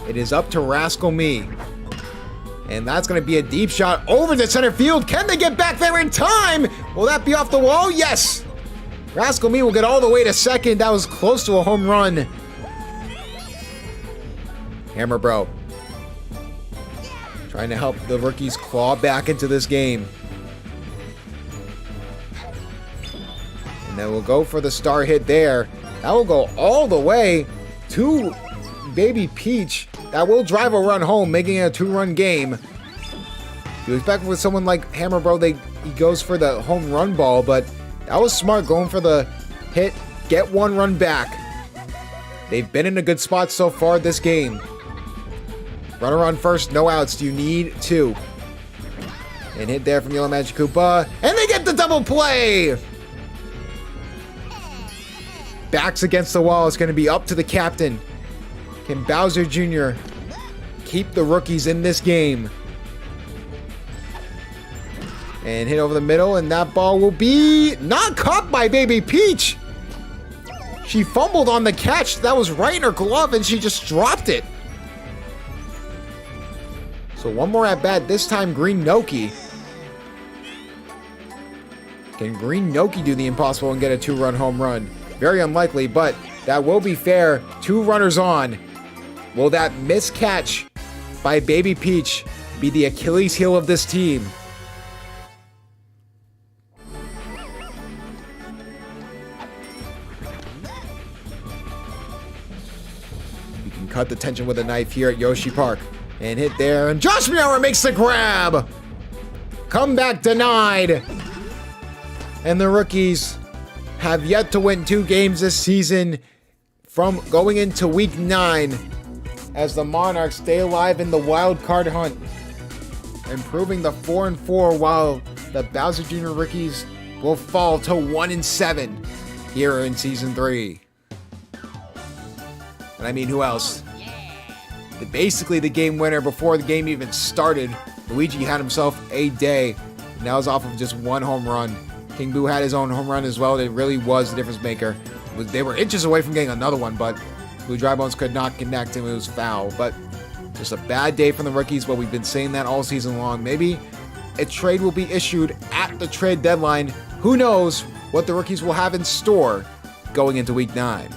It is up to Rascal Me. And that's going to be a deep shot over to center field. Can they get back there in time? Will that be off the wall? Yes. Rascal Me will get all the way to second. That was close to a home run. Hammer Bro. Trying to help the rookies claw back into this game. And then we'll go for the star hit there. That will go all the way to Baby Peach. That will drive a run home, making it a 2-run game. You expect with someone like Hammer Bro, he goes for the home run ball, but that was smart going for the hit, get 1 run back. They've been in a good spot so far this game. Runner on first, no outs. You need 2. And hit there from Yellow Magic Koopa. And they get the double play! Backs against the wall. It's going to be up to the captain. Can Bowser Jr. keep the rookies in this game? And hit over the middle, and that ball will be not caught by Baby Peach. She fumbled on the catch. That was right in her glove, and she just dropped it. So one more at bat, this time Green Noki. Can Green Noki do the impossible and get a 2-run home run? Very unlikely, but that will be fair. 2 runners on. Will that miscatch by Baby Peach be the Achilles heel of this team? You can cut the tension with a knife here at Yoshi Park. And hit there, and Josh Miara makes the grab! Comeback denied! And the rookies have yet to win 2 games this season from going into week 9 as the Monarchs stay alive in the wild card hunt, improving the 4-4 while the Bowser Jr. rookies will fall to 1-7 here in season 3. And I mean, who else? Basically the game winner before the game even started. Luigi had himself a day. And that was off of just 1 home run. King Boo had his own home run as well. It really was the difference maker. They were inches away from getting another one, but Blue Dry Bones could not connect and it was foul. But just a bad day from the rookies, but we've been saying that all season long. Maybe a trade will be issued at the trade deadline. Who knows what the rookies will have in store going into week 9.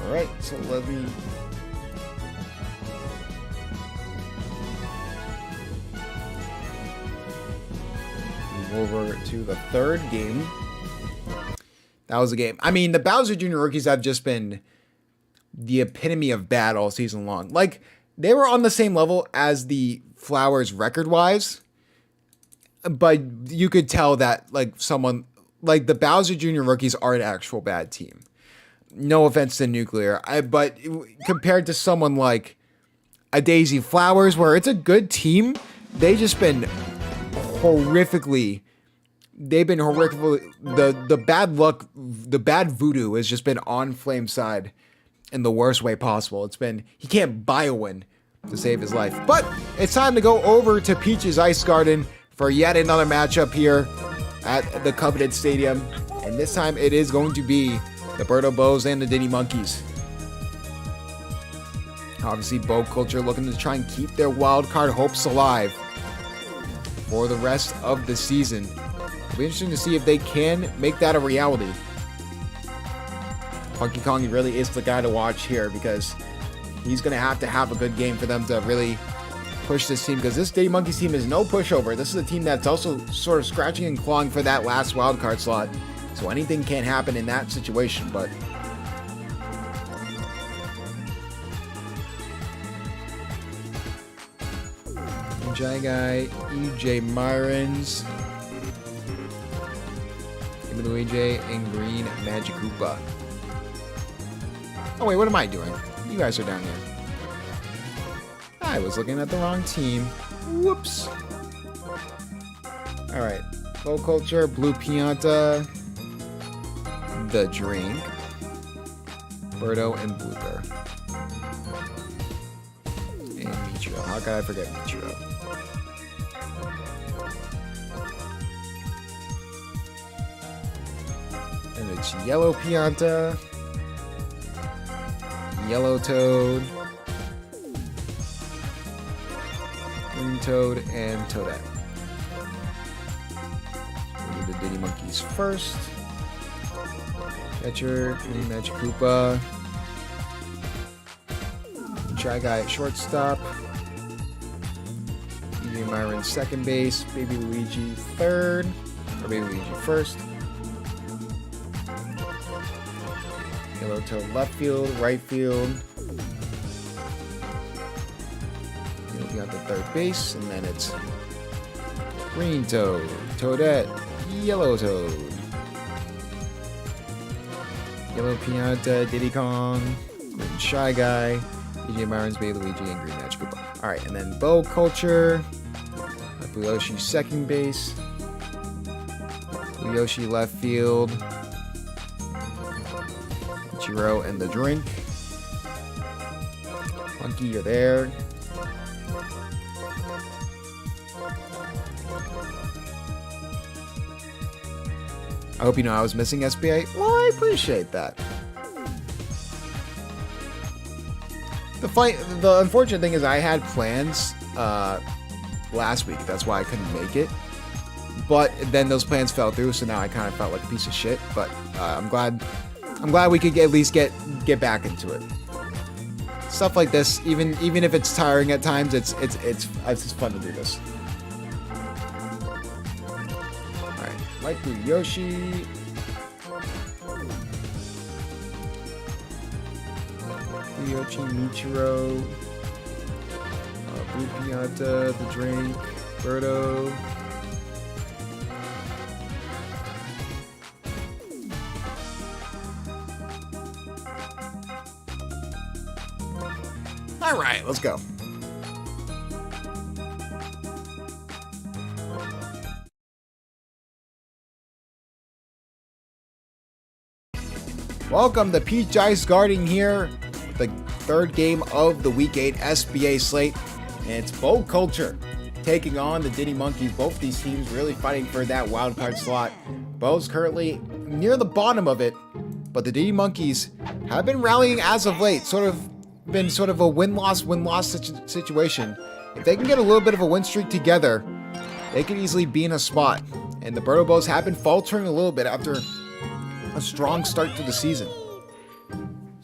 Alright, so let me... move over to the third game. That was a game. I mean, the Bowser Jr. rookies have just been the epitome of bad all season long. Like, they were on the same level as the Flowers record-wise, but you could tell that, like, someone... Like, the Bowser Jr. rookies are an actual bad team. No offense to Nuclear, but compared to someone like a Daisy Flowers, where it's a good team, they've been horrifically... The bad luck, the bad voodoo has just been on Flame's side in the worst way possible. It's been, he can't buy a win to save his life. But it's time to go over to Peach's Ice Garden for yet another matchup here at the coveted stadium. And this time it is going to be the Birdo Bows and the Diddy Monkeys. Obviously, Bow Culture looking to try and keep their wildcard hopes alive for the rest of the season. It'll be interesting to see if they can make that a reality. Funky Kong really is the guy to watch here because he's going to have a good game for them to really push this team, because this Diddy Monkeys team is no pushover. This is a team that's also sort of scratching and clawing for that last wildcard slot. So anything can happen in that situation, but... Jai Guy, EJ Myrons, Luigi, and Green Magic Koopa. Oh wait, what am I doing? You guys are down here. I was looking at the wrong team. Whoops. Alright. Bow Culture, Blue Pianta, The Drink, Birdo, and Blooper. And Michiro. How could I forget Michiro? And it's Yellow Pianta, Yellow Toad, Green Toad, and Toadette. We'll do the Diddy Monkeys first. Catcher, Green Magic Koopa, Shy Guy at shortstop, EJ Myron second base, Baby Luigi third, or Baby Luigi first. Yellow Toad left field, right field. You'll be on the third base, and then it's Green Toad, Toadette, Yellow Toad, Yellow Pianta, Diddy Kong, Green Shy Guy, EJ Myron's Baby Luigi, and Green Magic Koopa. Alright, and then Bow Culture, Blue Yoshi second base, Blue Yoshi left field, Ichiro and The Drink. Funky, you're there. I hope you know I was missing SBA. Well, I appreciate that. The unfortunate thing is I had plans last week. That's why I couldn't make it. But then those plans fell through, so now I kind of felt like a piece of shit. But I'm glad we could at least get back into it. Stuff like this, even if it's tiring at times, it's just fun to do this. All right, Light Blue Yoshi. Blue Yoshi, Michiro, Blue Pianta, The Drink, Birdo. All right, let's go. Welcome to Peach Ice Garden here, the third game of the Week 8 SBA slate, and it's Bow Culture taking on the Diddy Monkeys. Both these teams really fighting for that wildcard slot. Bow's currently near the bottom of it, but the Diddy Monkeys have been rallying as of late, been sort of a win-loss situation. If they can get a little bit of a win streak together, they could easily be in a spot. And the Birdo Bows have been faltering a little bit after a strong start to the season.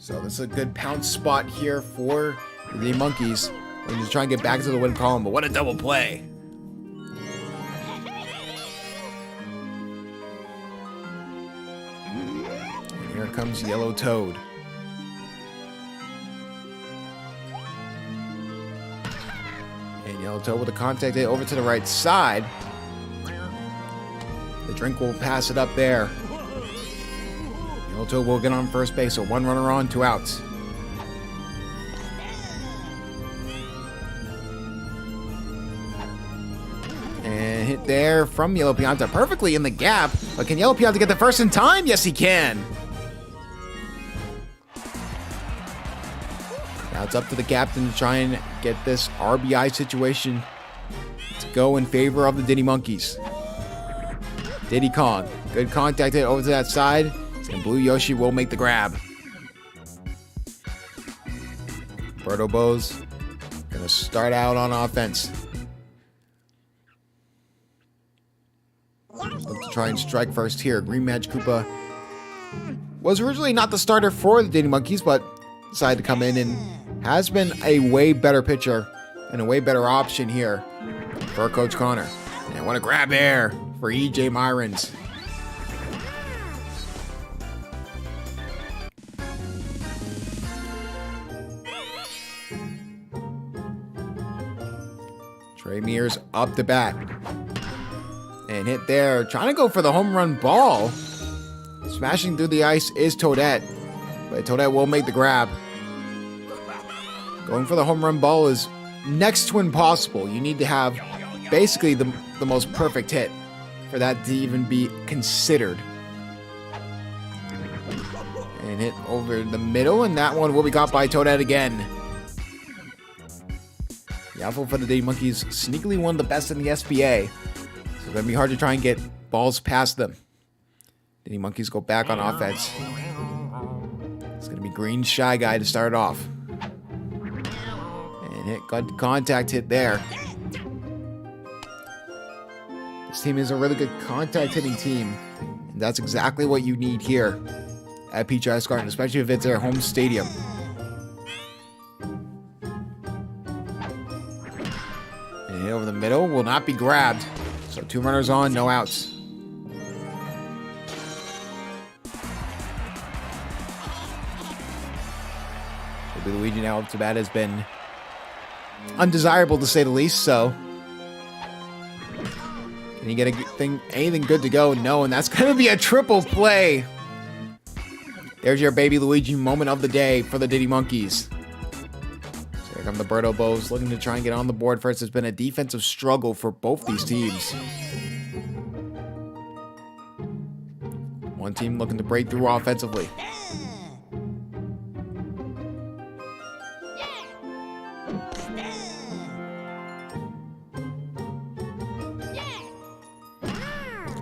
So this is a good pounce spot here for the Monkeys. We're going to try and get back to the win column, but what a double play. And here comes Yellow Toad. And Yellow Toad with a contact hit over to the right side. The drink will pass it up there. Yellow Toad will get on first base, so 1 runner on, 2 outs. And hit there from Yellow Pianta, perfectly in the gap. But can Yellow Pianta get the first in time? Yes, he can. Now it's up to the captain to try and get this RBI situation to go in favor of the Diddy Monkeys. Diddy Kong, good contact hit over to that side. And Blue Yoshi will make the grab. Birdo Bows gonna start out on offense. Look to try and strike first here. Green Match Koopa was originally not the starter for the Diddy Monkeys, but decided to come in and has been a way better pitcher and a way better option here for Coach Connor. And what a grab there for EJ Myrons. Trey Mears up the bat. And hit there. Trying to go for the home run ball. Smashing through the ice is Toadette. But Toadette will make the grab. Going for the home run ball is next to impossible. You need to have basically the most perfect hit for that to even be considered. And hit over the middle. And that one will be caught by Toadette again. The outfield for the Diddy Monkeys, sneakily one of the best in the SBA. So it's going to be hard to try and get balls past them. Diddy Monkeys go back on offense. It's going to be Green Shy Guy to start off. And hit good contact hit there. This team is a really good contact hitting team. And that's exactly what you need here at Peach Ice Garden, especially if it's their home stadium. Hit over the middle will not be grabbed. So 2 runners on, no outs. Baby Luigi now up to bat has been undesirable to say the least, so can you get anything good to go? No, and that's going to be a triple play. There's your Baby Luigi moment of the day for the Diddy Monkeys. Here come the Birdo Bows looking to try and get on the board first. It's been a defensive struggle for both these teams. One team looking to break through offensively.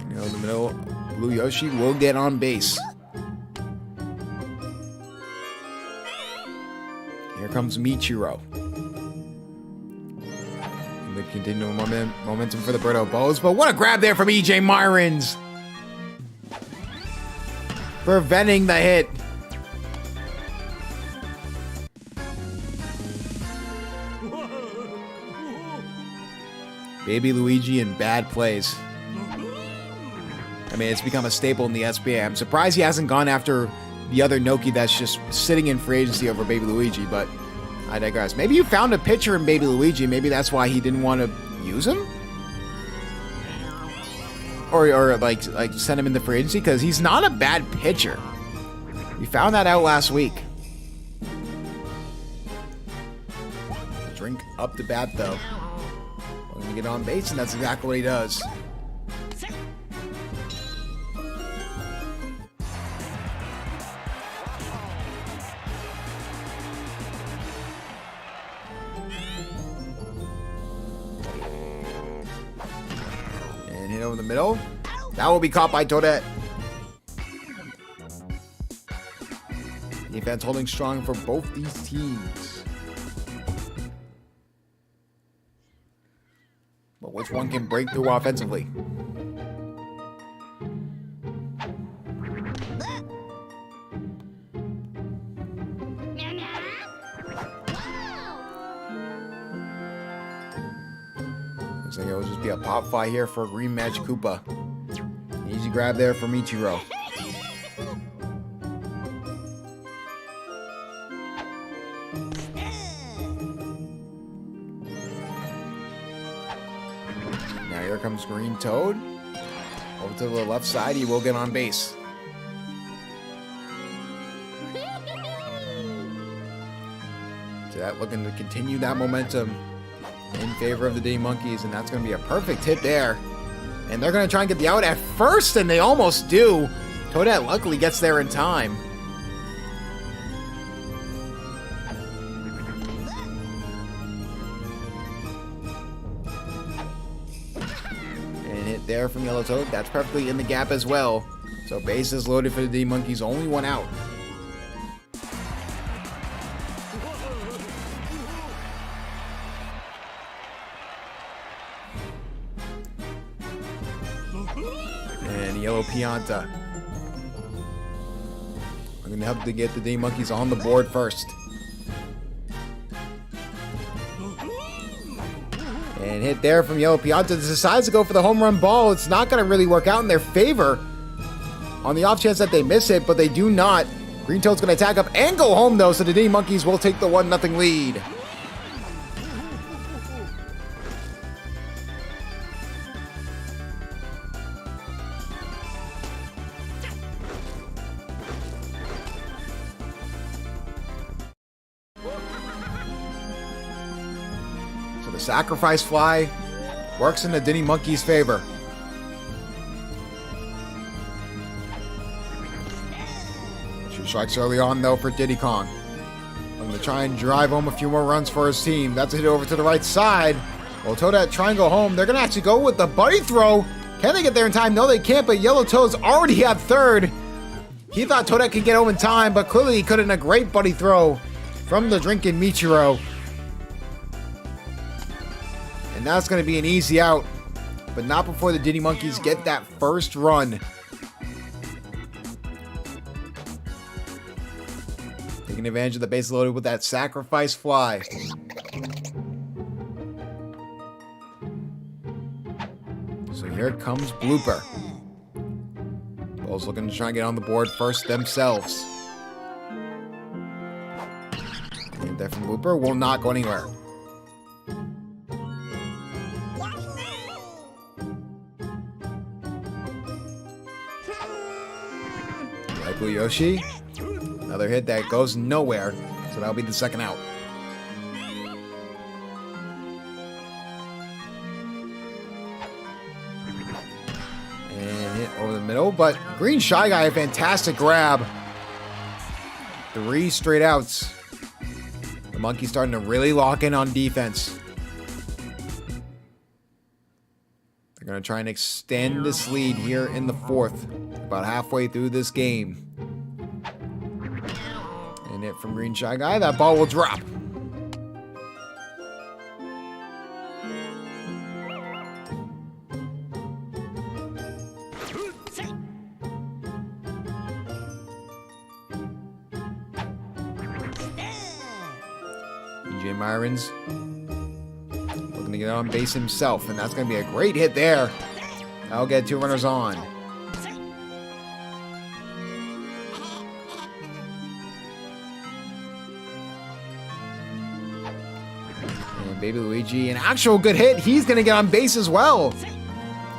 In the middle, Blue Yoshi will get on base. Here comes Michiro. And the continuing momentum for the Birdo Bows. But what a grab there from EJ Myrons. Preventing the hit. Baby Luigi in bad plays. I mean, it's become a staple in the SBA. I'm surprised he hasn't gone after the other Noki that's just sitting in free agency over Baby Luigi, but I digress. Maybe you found a pitcher in Baby Luigi. Maybe that's why he didn't want to use him? Or like send him in the free agency, because he's not a bad pitcher. We found that out last week. Drink up the bat, though. We're going to get on base, and that's exactly what he does. And hit over the middle. That will be caught by Toadette. Defense holding strong for both these teams. But which one can break through offensively? a pop fly here for Green Magic Koopa. Easy grab there for Michiro. Now here comes Green Toad. Over to the left side, he will get on base. So that looking to continue that momentum in favor of the Diddy Monkeys, and that's going to be a perfect hit there. And they're going to try and get the out at first, and they almost do. Toadette luckily gets there in time. And hit there from Yellow Toad. That's perfectly in the gap as well. So base is loaded for the Diddy Monkeys, only one out. And Yellow Pianta. I'm going to have to get the Diddy Monkeys on the board first. And hit there from Yellow Pianta. Decides to go for the home run ball. It's not going to really work out in their favor on the off chance that they miss it, but they do not. Green Toad's going to attack up and go home, though, so the Diddy Monkeys will take the 1-0 lead. So the sacrifice fly works in the Diddy Monkeys' favor. Two strikes early on, though, for Diddy Kong. I'm going to try and drive home a few more runs for his team. That's a hit over to the right side. Well, Toadette try and go home. They're going to actually go with the buddy throw. Can they get there in time? No, they can't, but Yellow Toad's already at third. He thought Toadette could get home in time, but clearly he couldn't. A great buddy throw from the drinking Michiro. And that's going to be an easy out, but not before the Diddy Monkeys get that first run. Taking advantage of the base loaded with that sacrifice fly. So here comes Blooper. Bulls looking to try and get on the board first themselves. And that from Blooper will not go anywhere. Yoshi. Another hit that goes nowhere, so that'll be the second out. And hit over the middle, but Green Shy Guy, a fantastic grab. 3 straight outs. The Monkeys starting to really lock in on defense. They're going to try and extend this lead here in the 4th, about halfway through this game. And hit from Green Shy Guy. That ball will drop. EJ Myron's looking to get on base himself, and that's going to be a great hit there. That'll get 2 runners on. And Baby Luigi, an actual good hit. He's going to get on base as well.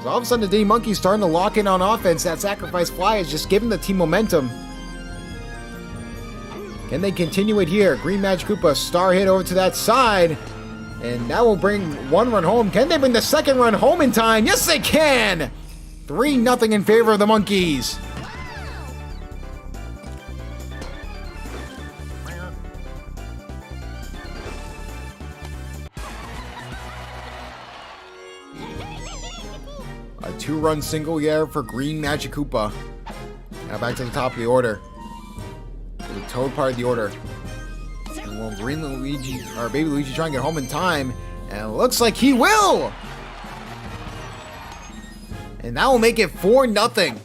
So all of a sudden, the Diddy Monkeys starting to lock in on offense. That sacrifice fly is just giving the team momentum. Can they continue it here? Green Magic Koopa, star hit over to that side. And that will bring 1 run home. Can they bring the 2nd run home in time? Yes, they can! 3-0 in favor of the Monkeys. A 2-run single here for Green Magic Koopa. Now back to the top of the order. The Toad part of the order. And will Green Luigi, or Baby Luigi, try and get home in time? And it looks like he will! And that will make it 4-0.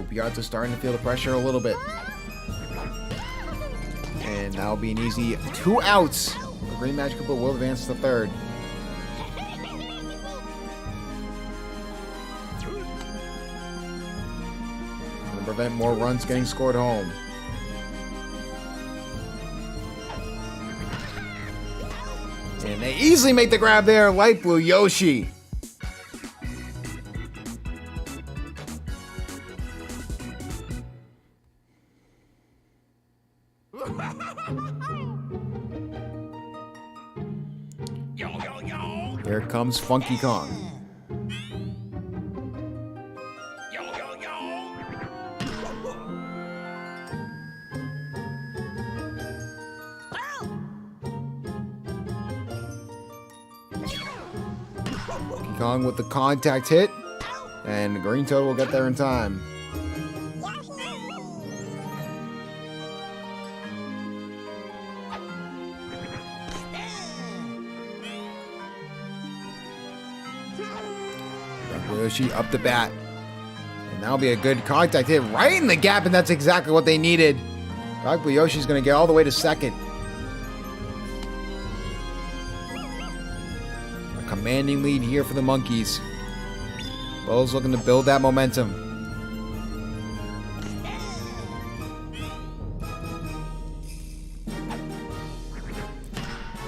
Pianta's starting to feel the pressure a little bit. And that'll be an easy 2 outs. The Green Magic Koopa will advance to third. To prevent more runs getting scored home. And they easily make the grab there. Light Blue Yoshi. Here comes Funky Kong. Funky Kong with the contact hit, and Green Toad will get there in time. Yoshi up the bat. And that'll be a good contact hit right in the gap, and that's exactly what they needed. Rock Blue Yoshi's going to get all the way to second. A commanding lead here for the Monkeys. Bo's looking to build that momentum.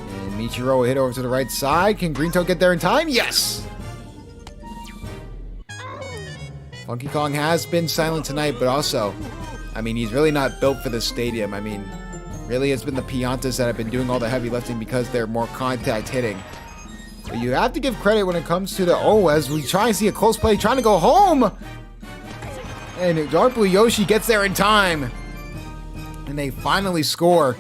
And Michiro will hit over to the right side. Can Green Toad get there in time? Yes! Funky Kong has been silent tonight, but also, I mean, he's really not built for this stadium. I mean, really it's been the Piantas that have been doing all the heavy lifting because they're more contact hitting. But you have to give credit when it comes to the as we try and see a close play, trying to go home. And Dark Blue Yoshi gets there in time. And they finally score.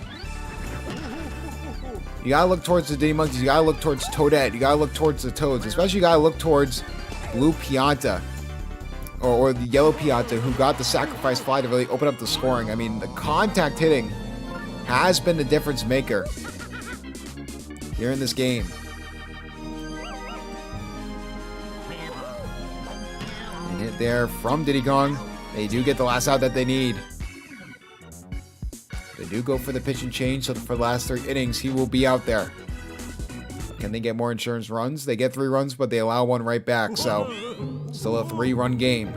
You gotta look towards the Diddy Monkeys, you gotta look towards Toadette, you gotta look towards the Toads, especially you gotta look towards Blue Pianta. Or the Yellow Pianta, who got the sacrifice fly to really open up the scoring. I mean, the contact hitting has been the difference maker here in this game. And hit there from Diddy Kong. They do get the last out that they need. They do go for the pitch and change, so for the last 3 innings, he will be out there. Can they get more insurance runs? They get 3 runs, but they allow 1 right back, so still a 3-run game.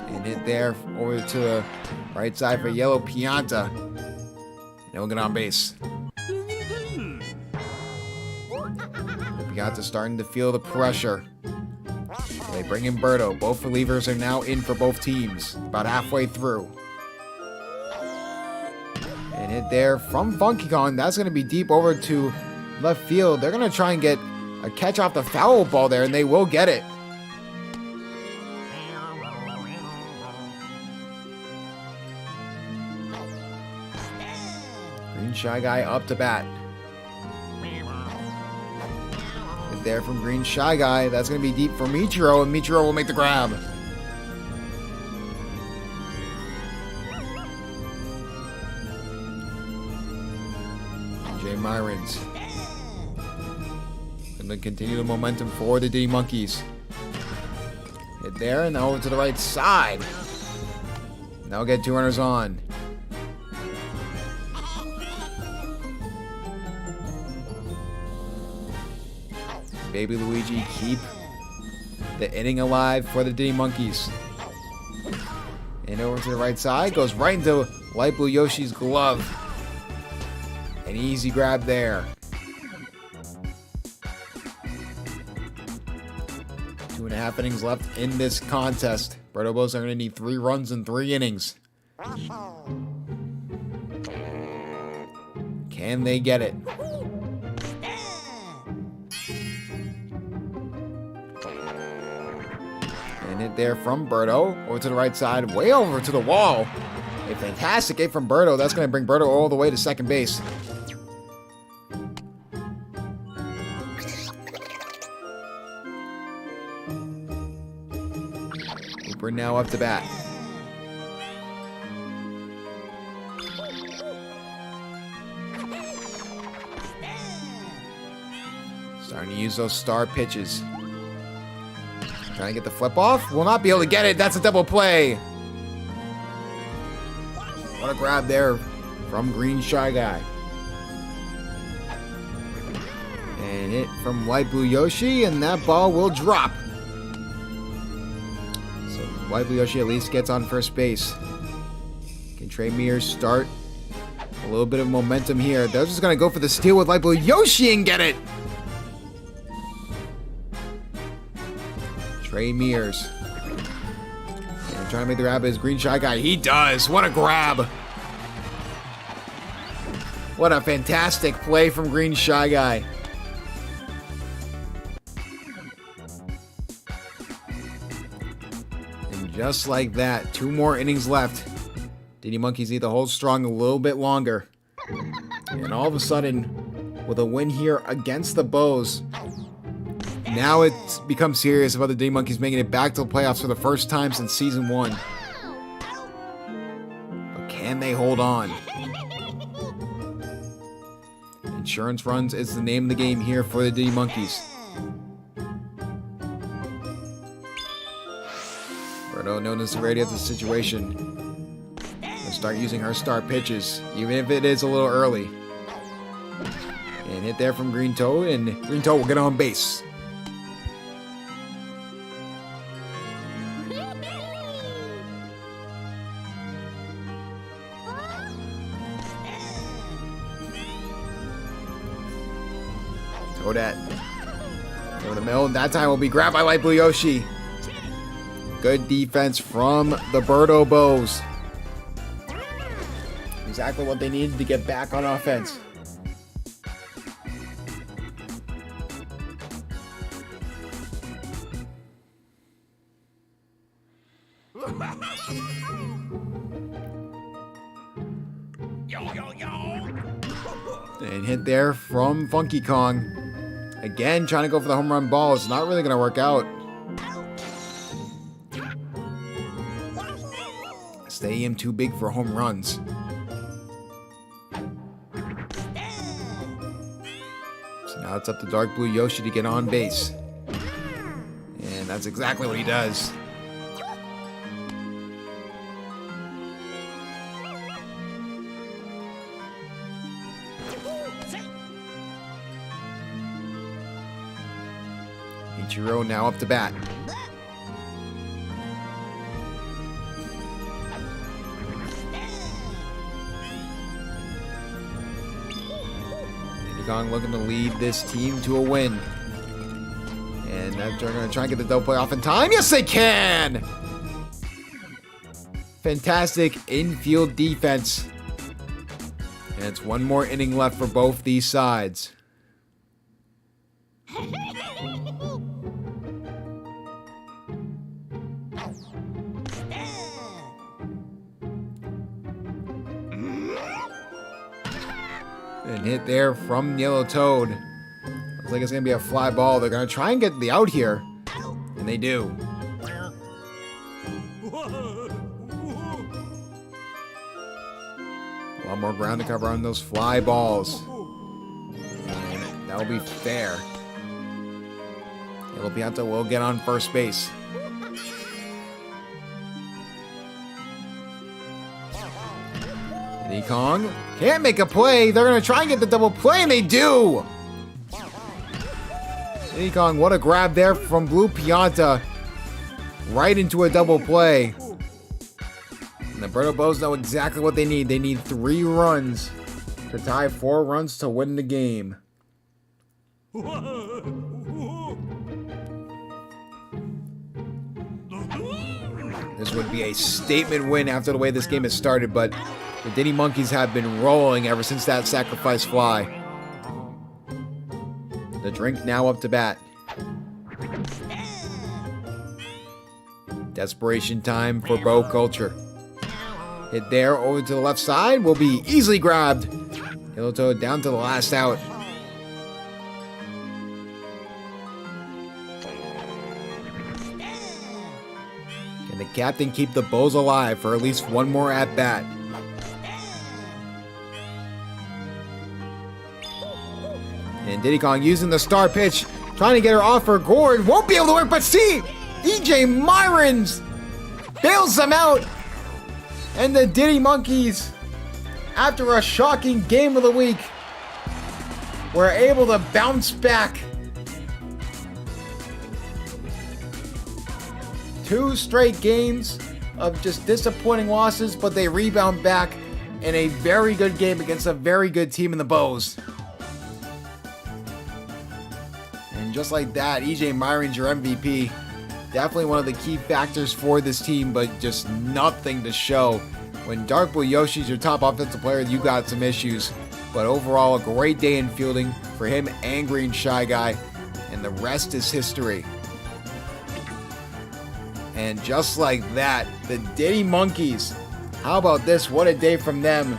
And hit there over to the right side for Yellow Pianta. No get on base. Pianta's starting to feel the pressure. They bring in Birdo. Both relievers are now in for both teams. About halfway through. And hit there from Funky Kong. That's going to be deep over to left field. They're going to try and get a catch off the foul ball there, and they will get it. Green Shy Guy up to bat. Hit there from Green Shy Guy. That's going to be deep for Michiro, and Michiro will make the grab. Myrons. And then continue the momentum for the Diddy Monkeys. Hit there and now over to the right side. Now we'll get 2 runners on. Baby Luigi keep the inning alive for the Diddy Monkeys. And over to the right side, goes right into Light Blue Yoshi's glove. An easy grab there. 2.5 innings left in this contest. Birdo are going to need 3 runs in 3 innings. Can they get it? And hit there from Birdo. Over to the right side, way over to the wall. A fantastic hit from Birdo. That's going to bring Birdo all the way to second base. Cooper now up to bat. Starting to use those star pitches. Trying to get the flip off. Will not be able to get it. That's a double play. What a grab there from Green Shy Guy. And hit from Light Blue Yoshi, and that ball will drop. So Light Blue Yoshi at least gets on first base. Can Trey Mears start a little bit of momentum here? They're just going to go for the steal with Light Blue Yoshi and get it. Trey Mears. And trying to make the grab is Green Shy Guy. He does. What a grab. What a fantastic play from Green Shy Guy. And just like that, 2 more innings left. Diddy Monkeys need to hold strong a little bit longer. And all of a sudden, with a win here against the Bows, now it's become serious about the Diddy Monkeys making it back to the playoffs for the first time since Season 1. But can they hold on? Insurance runs is the name of the game here for the Diddy Monkeys. Berto noticed already at the situation. Gonna start using her star pitches, even if it is a little early. And hit there from Green Toad, and Green Toad will get on base. Toadette over the middle. That time will be grabbed by Light Blue Yoshi. Good defense from the Birdo Bows. Exactly what they needed to get back on offense. And hit there from Funky Kong. Again, trying to go for the home run ball. It's not really going to work out. Stadium too big for home runs. So now it's up to Dark Blue Yoshi to get on base. And that's exactly what he does. Ichiro now up to bat. Gong looking to lead this team to a win. And they're going to try and get the double play off in time. Yes, they can! Fantastic infield defense. And it's 1 more inning left for both these sides. And hit there from Yellow Toad. Looks like it's going to be a fly ball. They're going to try and get the out here. And they do. A lot more ground to cover on those fly balls. And that will be fair. Yellow Pianta will get on first base. Diddy Kong can't make a play. They're going to try and get the double play, and they do. Diddy Kong, what a grab there from Blue Pianta. Right into a double play. And the Birdo Bows know exactly what they need. They need 3 runs to tie 4 runs to win the game. This would be a statement win after the way this game has started, but the Diddy Monkeys have been rolling ever since that sacrifice fly. The drink now up to bat. Desperation time for Bow Culture. Hit there over to the left side will be easily grabbed. Yellow Toad down to the last out. Can the captain keep the Bows alive for at least 1 more at bat? And Diddy Kong using the star pitch, trying to get her off her gourd. Won't be able to work, but see, EJ Myrons bails them out. And the Diddy Monkeys, after a shocking game of the week, were able to bounce back. 2 straight games of just disappointing losses, but they rebound back in a very good game against a very good team in the Bows. And just like that, EJ Myrons, your MVP. Definitely one of the key factors for this team, but just nothing to show. When Dark Blue Yoshi's your top offensive player, you got some issues. But overall, a great day in fielding for him and Green Shy Guy. And the rest is history. And just like that, the Diddy Monkeys. How about this? What a day from them.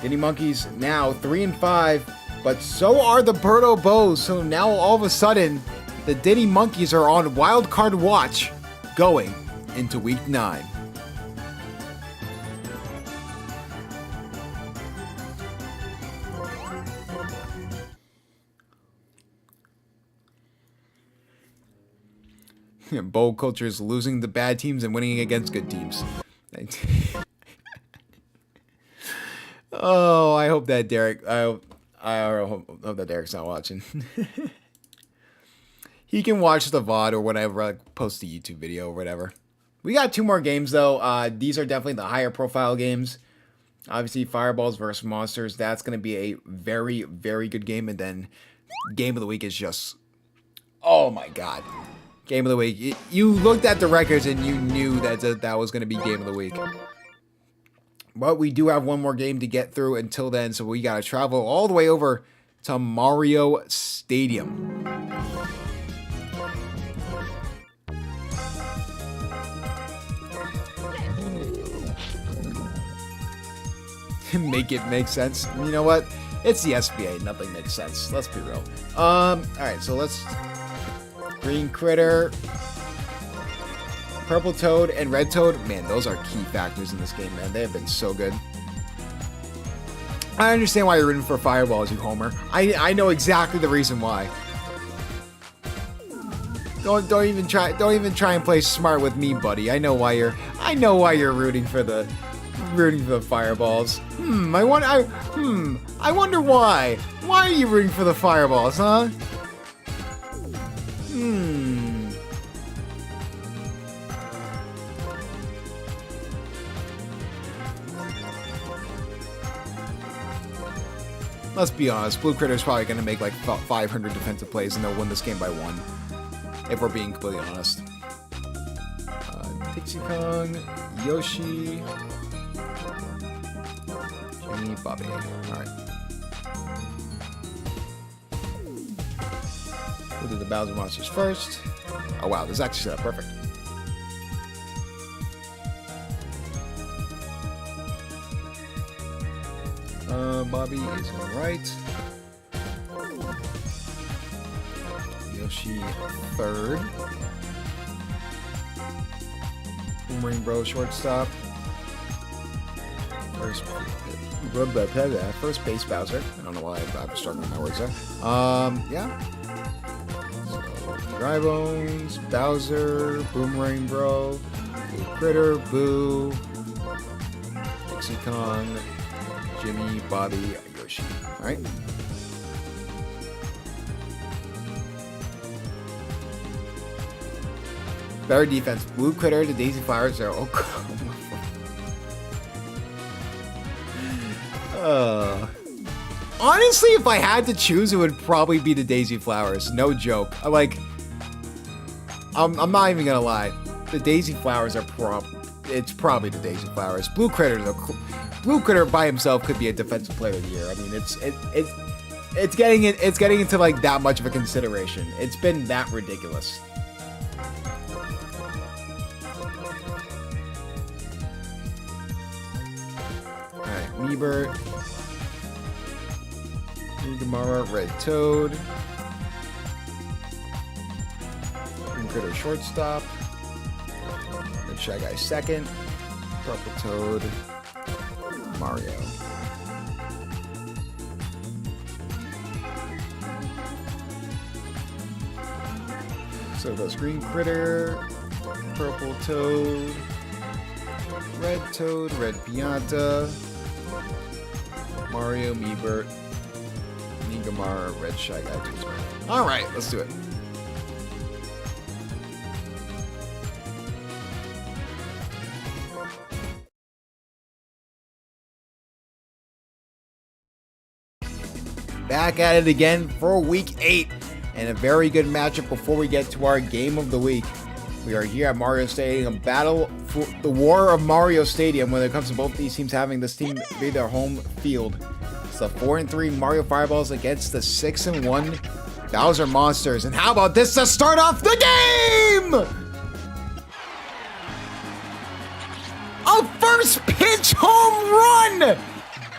Diddy Monkeys now 3-5, but so are the Birdo Bows. So now all of a sudden, the Diddy Monkeys are on wild card watch going into week 9. Bowl culture is losing to bad teams and winning against good teams. Oh, I hope that Derek. I hope that Derek's not watching. He can watch the VOD or whatever, like post a YouTube video or whatever. We got 2 more games though. These are definitely the higher profile games. Obviously, Fireballs versus Monsters. That's going to be a very, very good game. And then game of the week is just, oh my god. Game of the week. You looked at the records and you knew that that was going to be game of the week. But we do have one more game to get through until then, so we got to travel all the way over to Mario Stadium. Make it make sense. You know what? It's the SBA. Nothing makes sense. Let's be real. All right, so let's... Green Critter, Purple Toad, and Red Toad. Man, those are key factors in this game, man. They have been so good. I understand why you're rooting for Fireballs, you homer. I know exactly the reason why. Don't even try and play smart with me, buddy. I know why you're rooting for the Fireballs. I wonder why. Why are you rooting for the Fireballs, huh? Let's be honest, Blue Critter's probably going to make like 500 defensive plays and they'll win this game by 1. If we're being completely honest. Dixie Kong, Yoshi, Jimmy, Bobby. Alright. We'll do the Bowser Monsters first. Oh wow, this is actually set up perfect. Bobby is alright. Yoshi third. Boomerang Bro shortstop. First base Bowser. I don't know why I'm struggling with my words there. Yeah. So, Dry Bones, Bowser, Boomerang Bro, Blue Critter, Boo, Dixie Kong, Jimmy, Bobby, Yoshi. Alright. Better defense. Blue Critter to Daisy Flowers. Oh, honestly, if I had to choose, it would probably be the Daisy Flowers. No joke. I'm not even gonna lie. The Daisy Flowers are it's probably the Daisy Flowers. Blue Critter by himself could be a defensive player of the year. I mean, it's getting into like that much of a consideration. It's been that ridiculous. Alright, Meebert, Gamara, Red Toad, Green Critter shortstop, Red Shy Guy second, Purple Toad, Mario. So it goes green critter, purple toad, red pianta, Mario, Meebert, Nigamara, red shy guy. All right, let's do it. Back at it again for week 8 and a very good matchup before we get to our game of the week. We are here at Mario Stadium, battle for the War of Mario Stadium when it comes to both these teams having this team be their home field. It's the 4-3 Mario Fireballs against the 6-1 Bowser Monsters. And how about this to start off the game? A first pitch home run!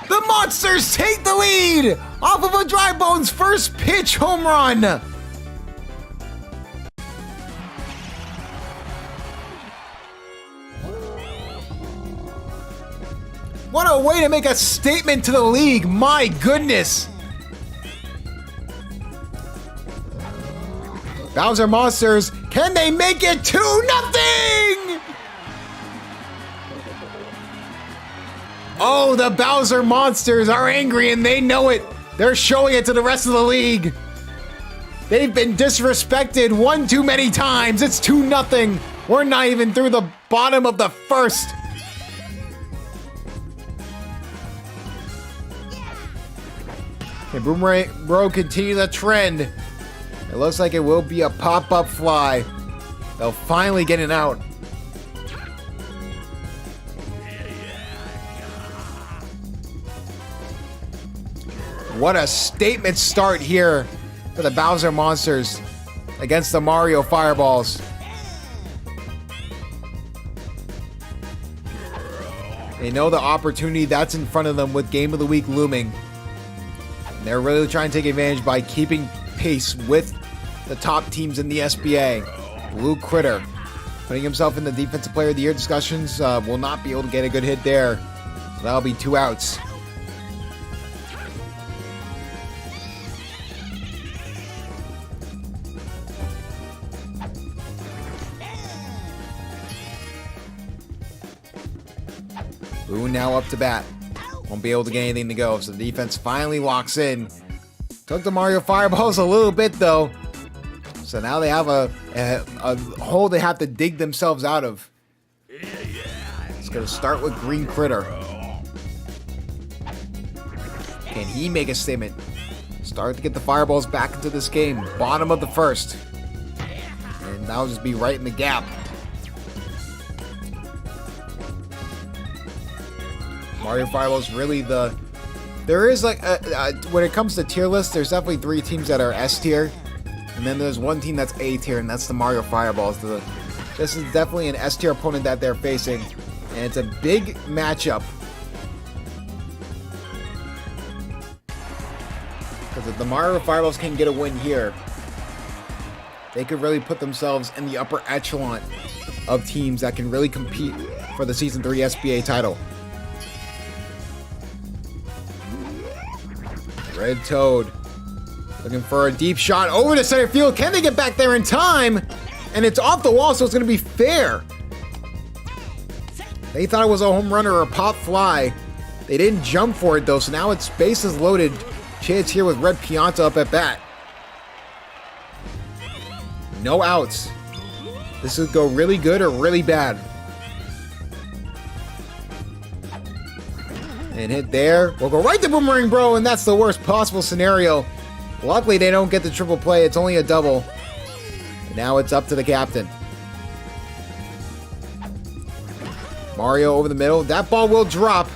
The Monsters take the lead off of a Dry Bones first pitch home run. What a way to make a statement to the league, my goodness. Bowser Monsters, can they make it 2-0? Oh, the Bowser Monsters are angry and they know it. They're showing it to the rest of the league. They've been disrespected one too many times. It's 2-0. We're not even through the bottom of the first. Okay, Boomerang Bro continue the trend. It looks like it will be a pop-up fly. They'll finally get it out. What a statement start here for the Bowser Monsters against the Mario Fireballs. They know the opportunity that's in front of them with Game of the Week looming. And they're really trying to take advantage by keeping pace with the top teams in the SBA. Blue Critter, putting himself in the Defensive Player of the Year discussions, will not be able to get a good hit there. So that'll be 2 outs. Boo now up to bat. Won't be able to get anything to go, so the defense finally locks in. Took the Mario Fireballs a little bit, though. So now they have a hole they have to dig themselves out of. It's going to start with Green Critter. Can he make a statement? Start to get the Fireballs back into this game. Bottom of the first. And that'll just be right in the gap. Mario Fireballs really there is like when it comes to tier lists, there's definitely 3 teams that are S tier, and then there's 1 team that's A tier, and that's the Mario Fireballs. This is definitely an S tier opponent that they're facing, and it's a big matchup. Because if the Mario Fireballs can get a win here, they could really put themselves in the upper echelon of teams that can really compete for the Season 3 SBA title. Red Toad looking for a deep shot over to center field. Can they get back there in time? And it's off the wall, so it's going to be fair. They thought it was a home run or a pop fly. They didn't jump for it, though, so now it's bases loaded. Chance here with Red Pianta up at bat. No outs. This would go really good or really bad. And hit there. We'll go right to Boomerang Bro, and that's the worst possible scenario. Luckily, they don't get the triple play. It's only a double. And now it's up to the captain. Mario over the middle. That ball will drop.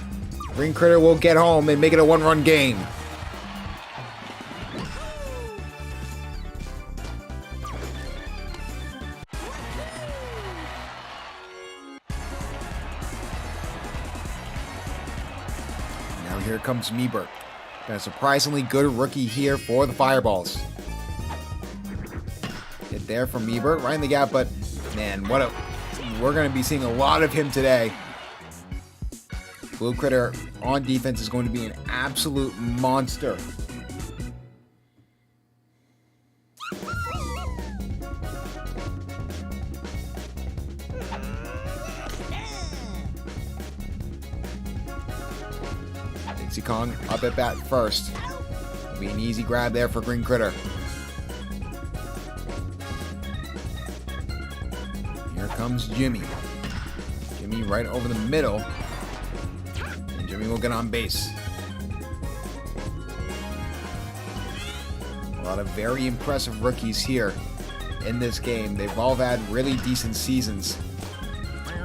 Green Critter will get home and make it a 1-run game. Here comes Meebert. Got a surprisingly good rookie here for the Fireballs. Hit there from Meebert, right in the gap, but man, we're going to be seeing a lot of him today. Blue Critter on defense is going to be an absolute monster. Kong up at bat first. Be an easy grab there for Green Critter. Here comes Jimmy. Jimmy right over the middle. And Jimmy will get on base. A lot of very impressive rookies here in this game. They've all had really decent seasons.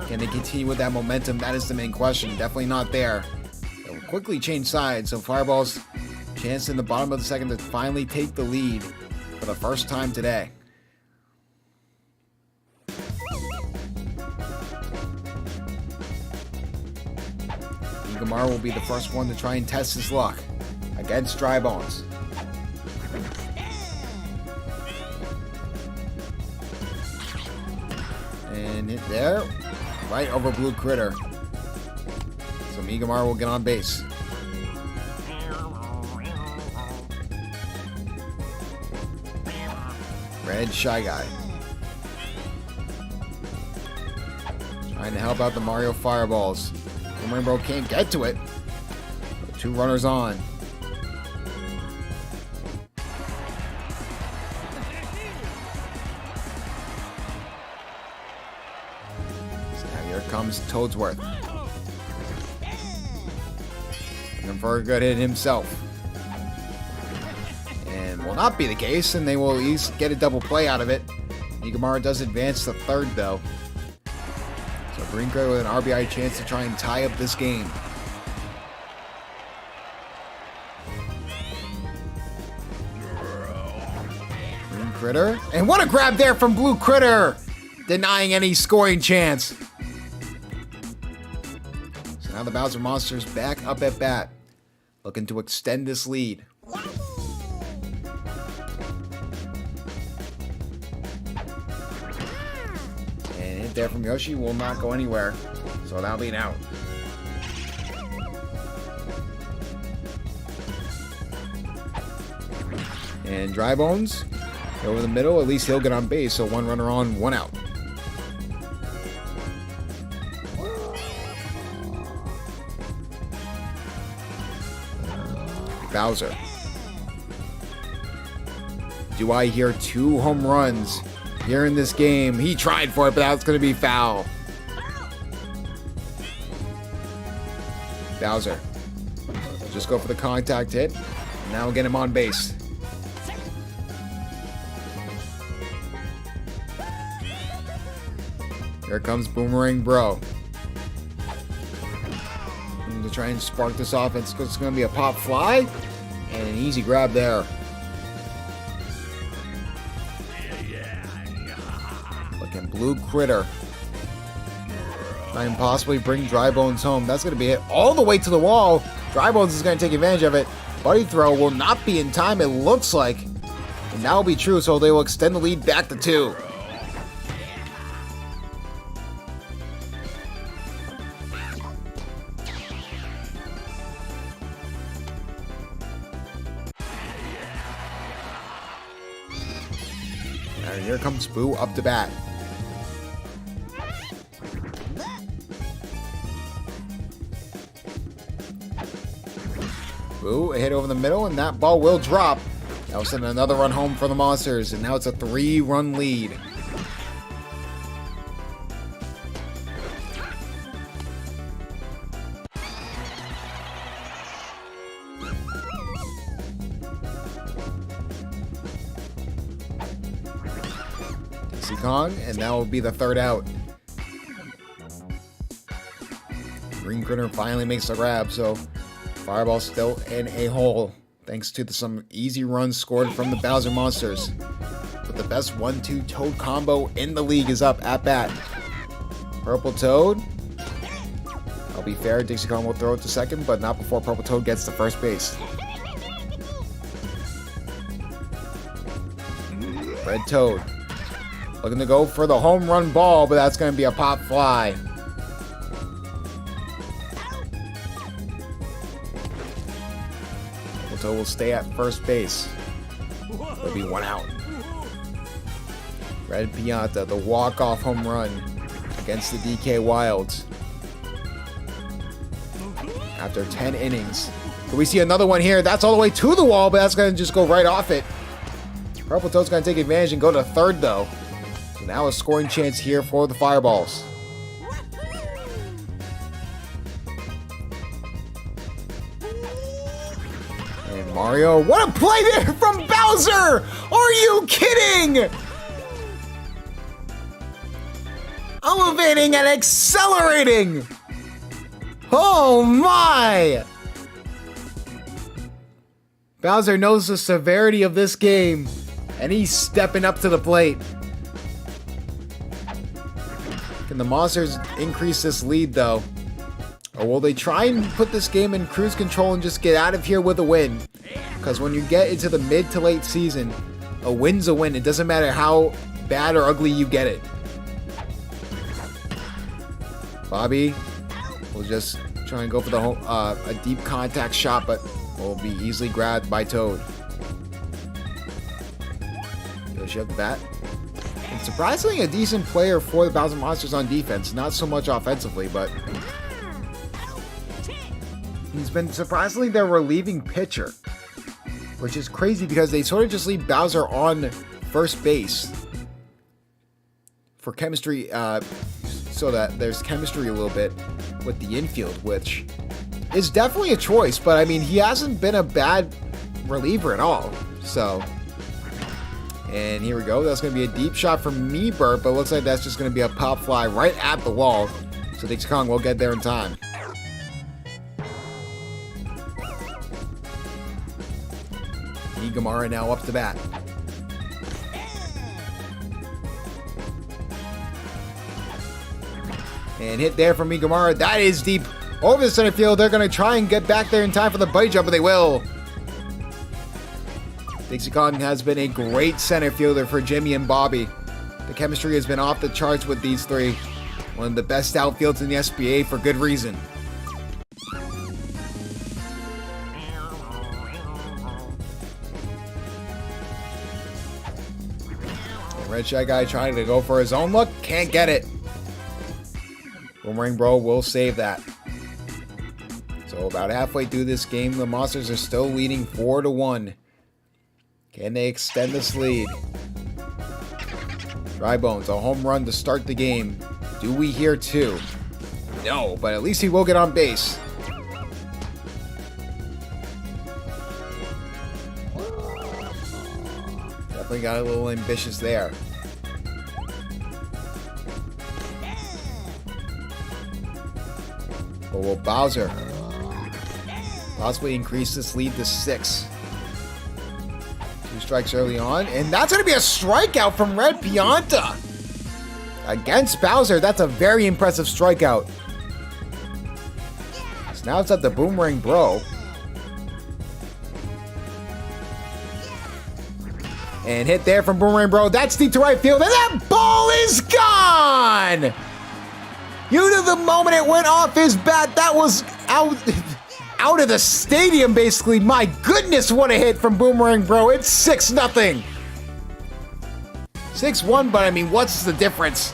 Can they continue with that momentum? That is the main question. Definitely not there. They'll quickly change sides, so Fireball's chance in the bottom of the second to finally take the lead for the first time today. Igamar will be the first one to try and test his luck against Dry Bones. And hit there, right over Blue Critter. So Migamar will get on base. Red Shy Guy. Trying to help out the Mario Fireballs. Rainbow can't get to it. But 2 runners on. So now here comes Toadsworth. Looking for a good hit himself. Will not be the case, and they will at least get a double play out of it. Igamara does advance to third, though. So Green Critter with an RBI chance to try and tie up this game. Green Critter, and what a grab there from Blue Critter! Denying any scoring chance. So now the Bowser Monsters back up at bat, looking to extend this lead. There from Yoshi will not go anywhere, so that'll be an out. And Dry Bones over the middle, at least he'll get on base, so 1 runner on, 1 out. Bowser. Do I hear 2 home runs here in this game? He tried for it, but that's going to be foul. Bowser. Just go for the contact hit. Now we'll get him on base. Here comes Boomerang Bro. To try and spark this offense. It's going to be a pop fly. And an easy grab there. And Blue Critter try and possibly bring Dry Bones home. That's going to be it all the way to the wall. Dry Bones is going to take advantage of it. Buddy throw will not be in time, it looks like. And that will be true, so they will extend the lead back to 2. And here comes Boo up to bat. Boo, a hit over the middle, and that ball will drop. That will send another run home for the Monsters, and now it's a 3-run lead. Dixie Kong, and that will be the 3rd out. Green Critter finally makes the grab, so Fireball still in a hole, thanks to some easy runs scored from the Bowser Monsters. But the best 1-2 Toad combo in the league is up at bat. Purple Toad. I'll be fair, Dixie Kong will throw it to second, but not before Purple Toad gets to first base. Red Toad. Looking to go for the home run ball, but that's going to be a pop fly. Will stay at first base. There'll be 1 out. Red Pianta, the walk-off home run against the DK Wilds. After 10 innings, Can we see another one here? That's all the way to the wall, but that's going to just go right off it. Purple Toad's going to take advantage and go to third, though. So now a scoring chance here for the Fireballs. And Mario, what a play there from Bowser! Are you kidding? Elevating and accelerating! Oh my! Bowser knows the severity of this game, and he's stepping up to the plate. Can the Monsters increase this lead, though? Or will they try and put this game in cruise control and just get out of here with a win? Because when you get into the mid to late season, a win's a win. It doesn't matter how bad or ugly you get it. Bobby will just try and go for the a deep contact shot, but will be easily grabbed by Toad. Yoshi up the bat. And surprisingly, a decent player for the Bowser Monsters on defense. Not so much offensively, but he's been surprisingly their relieving pitcher, which is crazy because they sort of just leave Bowser on first base for chemistry, so that there's chemistry a little bit with the infield, which is definitely a choice, but I mean, he hasn't been a bad reliever at all. So, and here we go. That's going to be a deep shot from Meebert, but looks like that's just going to be a pop fly right at the wall. So Dixie Kong will get there in time. Gamara now up to bat. And hit there from Gamara. That is deep over the center field. They're going to try and get back there in time for the buddy jump, but they will. Dixie Kong has been a great center fielder for Jimmy and Bobby. The chemistry has been off the charts with these three. One of the best outfields in the SBA for good reason. Red Shy Guy trying to go for his own look. Can't get it. Boomerang Bro will save that. So about halfway through this game, the Monsters are still leading 4-1. Can they extend this lead? Dry Bones, a home run to start the game. Do we hear two? No, but at least he will get on base. Definitely got a little ambitious there. But will Bowser possibly increase this lead to 6? 2 strikes early on, and that's going to be a strikeout from Red Pianta. Against Bowser, that's a very impressive strikeout. So now it's at the Boomerang Bro. And hit there from Boomerang Bro. That's deep to right field, and that ball is gone! You knew the moment it went off his bat, that was out of the stadium, basically. My goodness, what a hit from Boomerang Bro. It's 6-0. 6-1, but I mean, what's the difference?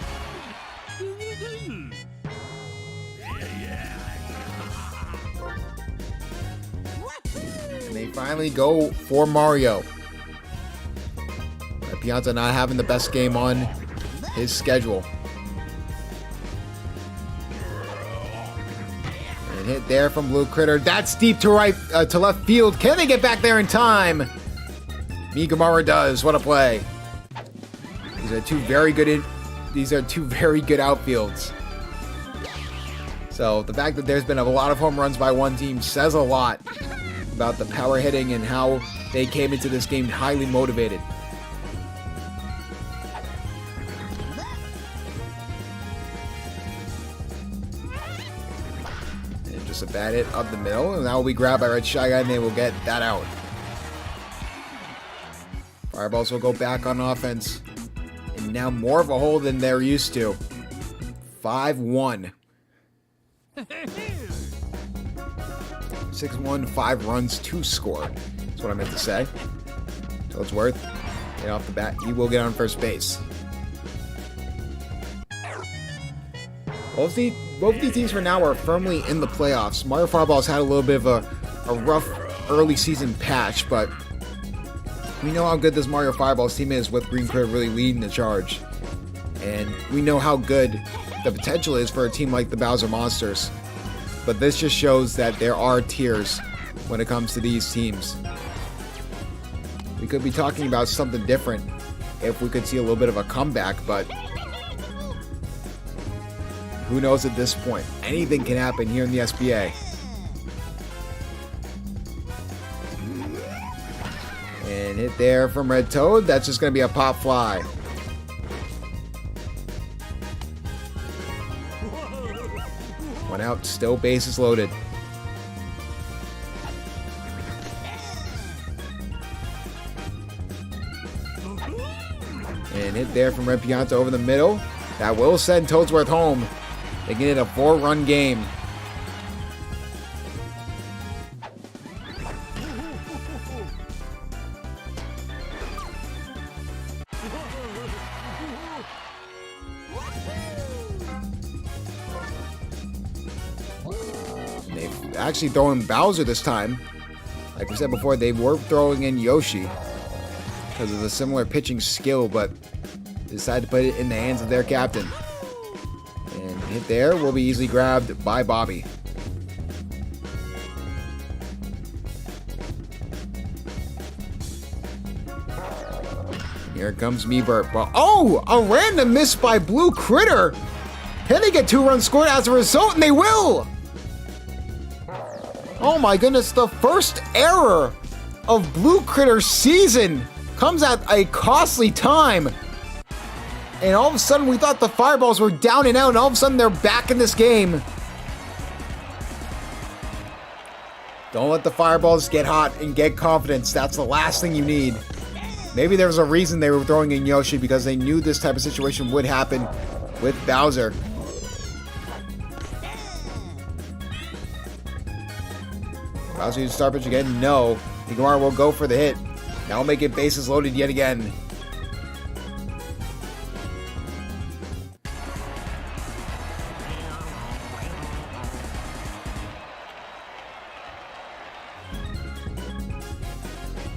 And they finally go for Mario. Pianta not having the best game on his schedule. And hit there from Blue Critter. That's deep to right, to left field. Can they get back there in time? Migamara does. What a play! These are two very good outfields. So the fact that there's been a lot of home runs by one team says a lot about the power hitting and how they came into this game highly motivated. A bat hit up the middle, and that will be grabbed by Red Shy Guy, and they will get that out. Fireballs will go back on offense, and now more of a hole than they're used to. 5-1. 6-1, 5 runs to score. That's what I meant to say. So it's worth it off the bat. He will get on first base. Both of these teams for now are firmly in the playoffs. Mario Fireballs had a little bit of a a rough early season patch, but we know how good this Mario Fireballs team is with Green Critter really leading the charge. And we know how good the potential is for a team like the Bowser Monsters. But this just shows that there are tiers when it comes to these teams. We could be talking about something different if we could see a little bit of a comeback, but who knows at this point? Anything can happen here in the SBA. And hit there from Red Toad. That's just going to be a pop fly. One out, still bases loaded. And hit there from Red Pianta over the middle. That will send Toadsworth home, making it a 4-run game. They've actually thrown Bowser this time. Like we said before, they were throwing in Yoshi because of the similar pitching skill, but decided to put it in the hands of their captain. And hit there will be easily grabbed by Bobby. Here comes Meeburt. Well, oh, a random miss by Blue Critter. Can they get 2 runs scored as a result? And they will. Oh my goodness, the first error of Blue Critter's season comes at a costly time. And all of a sudden we thought the Fireballs were down and out, and all of a sudden they're back in this game. Don't let the Fireballs get hot and get confidence. That's the last thing you need. Maybe there was a reason they were throwing in Yoshi, because they knew this type of situation would happen with Bowser. Bowser uses Star Pitch again. No. Higuara will go for the hit. That will make it bases loaded yet again.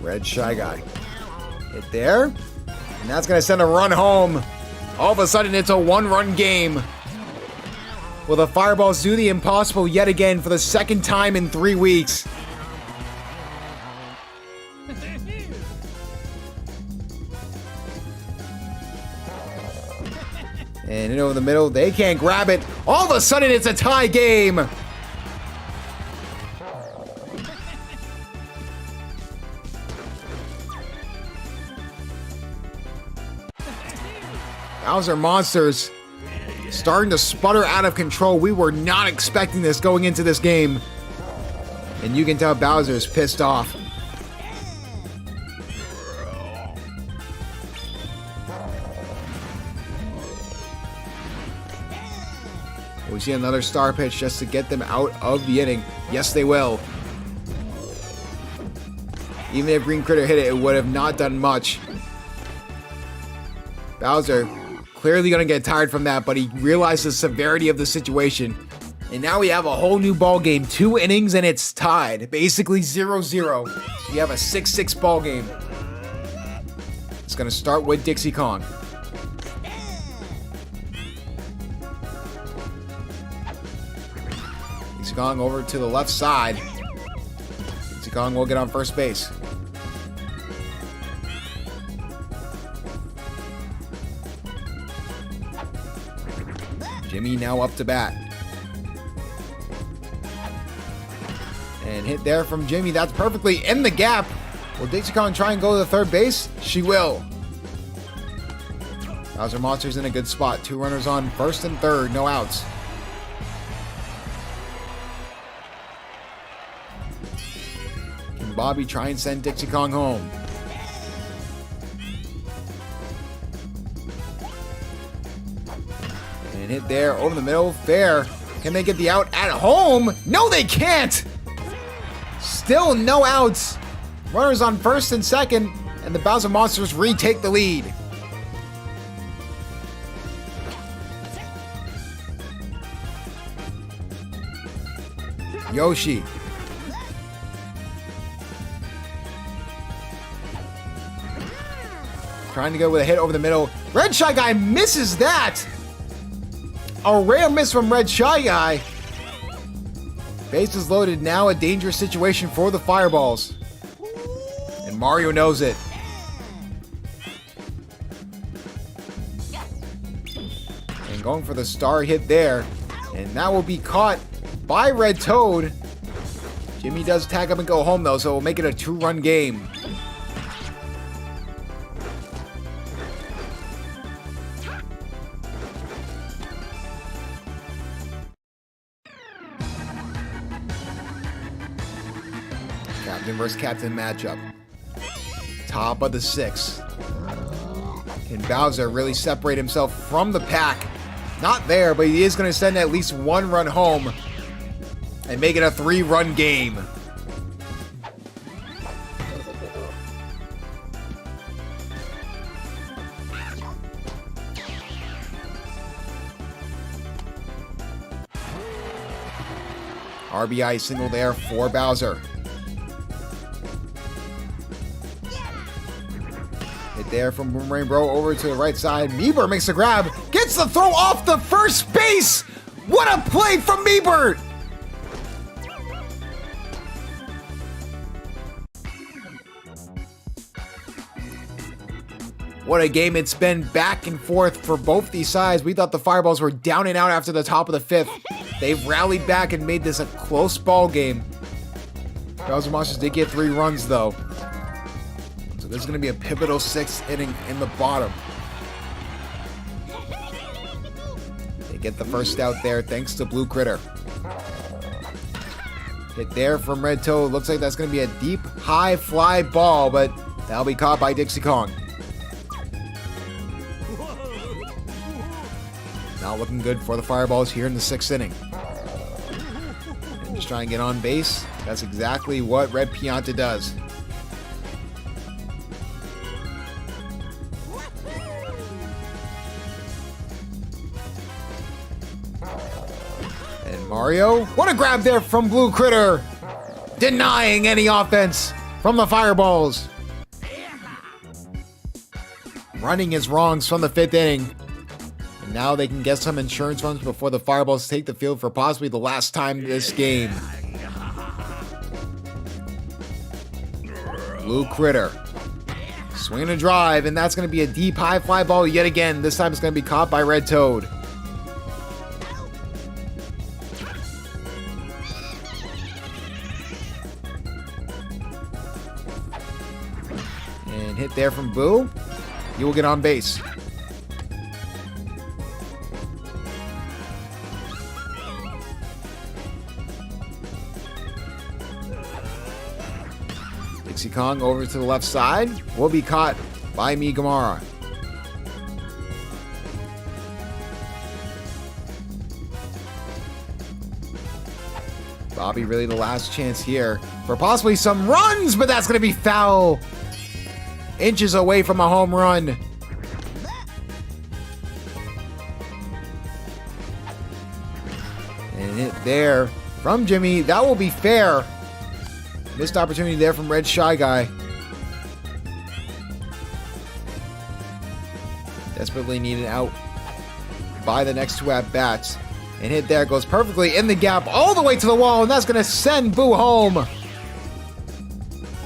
Red Shy Guy. Hit there. And that's going to send a run home. All of a sudden, it's a 1-run game. Will the Fireballs do the impossible yet again for the second time in 3 weeks? And in over the middle, they can't grab it. All of a sudden, it's a tie game. Bowser Monsters starting to sputter out of control. We were not expecting this going into this game. And you can tell Bowser's pissed off. We see another Star Pitch just to get them out of the inning. Yes, they will. Even if Green Critter hit it, it would have not done much. Bowser clearly going to get tired from that, but he realized the severity of the situation. And now we have a whole new ball game. 2 innings and it's tied. Basically 0-0. We have a 6-6 ball game. It's going to start with Dixie Kong. Dixie Kong over to the left side. Dixie Kong will get on first base. Jimmy now up to bat. And hit there from Jimmy. That's perfectly in the gap. Will Dixie Kong try and go to the third base? She will. Bowser Monsters in a good spot. 2 runners on first and third. No outs. Can Bobby try and send Dixie Kong home? And hit there over the middle. Fair. Can they get the out at home? No, they can't. Still no outs. Runners on first and second. And the Bowser Monsters retake the lead. Yoshi. trying to go with a hit over the middle. Red Shy Guy misses that. A rare miss from Red Shy Guy. Base is loaded now, a dangerous situation for the Fireballs. And Mario knows it. And going for the star hit there. And that will be caught by Red Toad. Jimmy does tag up and go home though, so we'll make it a 2-run game. Captain versus Captain matchup. Top of the 6th. Can Bowser really separate himself from the pack? Not there, but he is going to send at least 1 run home and make it a 3-run game. RBI single there for Bowser. Hit there from Boomerang Bro over to the right side. Meebert makes the grab. Gets the throw off the first base. What a play from Meebert. What a game it's been, back and forth for both these sides. We thought the Fireballs were down and out after the top of the 5th. They've rallied back and made this a close ball game. Bowser Monsters did get 3 runs though. So this is going to be a pivotal 6th inning in the bottom. They get the first out there thanks to Blue Critter. Hit there from Red Toad. Looks like that's going to be a deep, high fly ball, but that'll be caught by Dixie Kong. Not looking good for the Fireballs here in the 6th inning. And just trying to get on base. That's exactly what Red Pianta does. And Mario, what a grab there from Blue Critter. Denying any offense from the Fireballs. Running his wrongs from the 5th inning. And now they can get some insurance runs before the Fireballs take the field for possibly the last time this game. Blue Critter. Swinging a drive, and that's going to be a deep high fly ball yet again. This time it's going to be caught by Red Toad. And hit there from Boo. He will get on base. Dixie Kong over to the left side. Will be caught by Migamara. Bobby really the last chance here for possibly some runs, but that's going to be foul. Inches away from a home run. And hit there from Jimmy. That will be fair. Missed opportunity there from Red Shy Guy. Desperately needed out by the next 2 at-bats. And hit there, goes perfectly in the gap all the way to the wall, and that's going to send Boo home.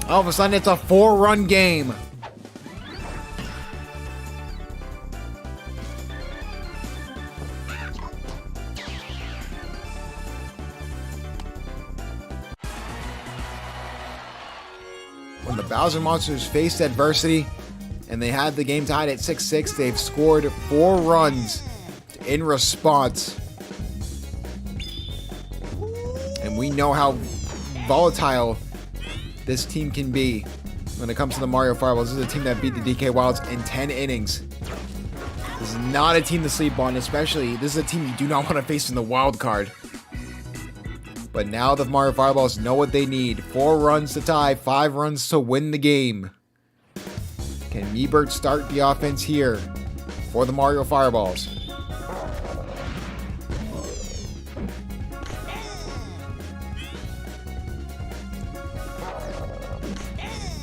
All of a sudden, it's a 4-run game. When the Bowser Monsters faced adversity and they had the game tied at 6-6, they've scored 4 runs in response. And we know how volatile this team can be when it comes to the Mario Fireballs. This is a team that beat the DK Wilds in 10 innings. This is not a team to sleep on, especially this is a team you do not want to face in the wild card. But now the Mario Fireballs know what they need. 4 runs to tie, 5 runs to win the game. Can Meebert start the offense here for the Mario Fireballs?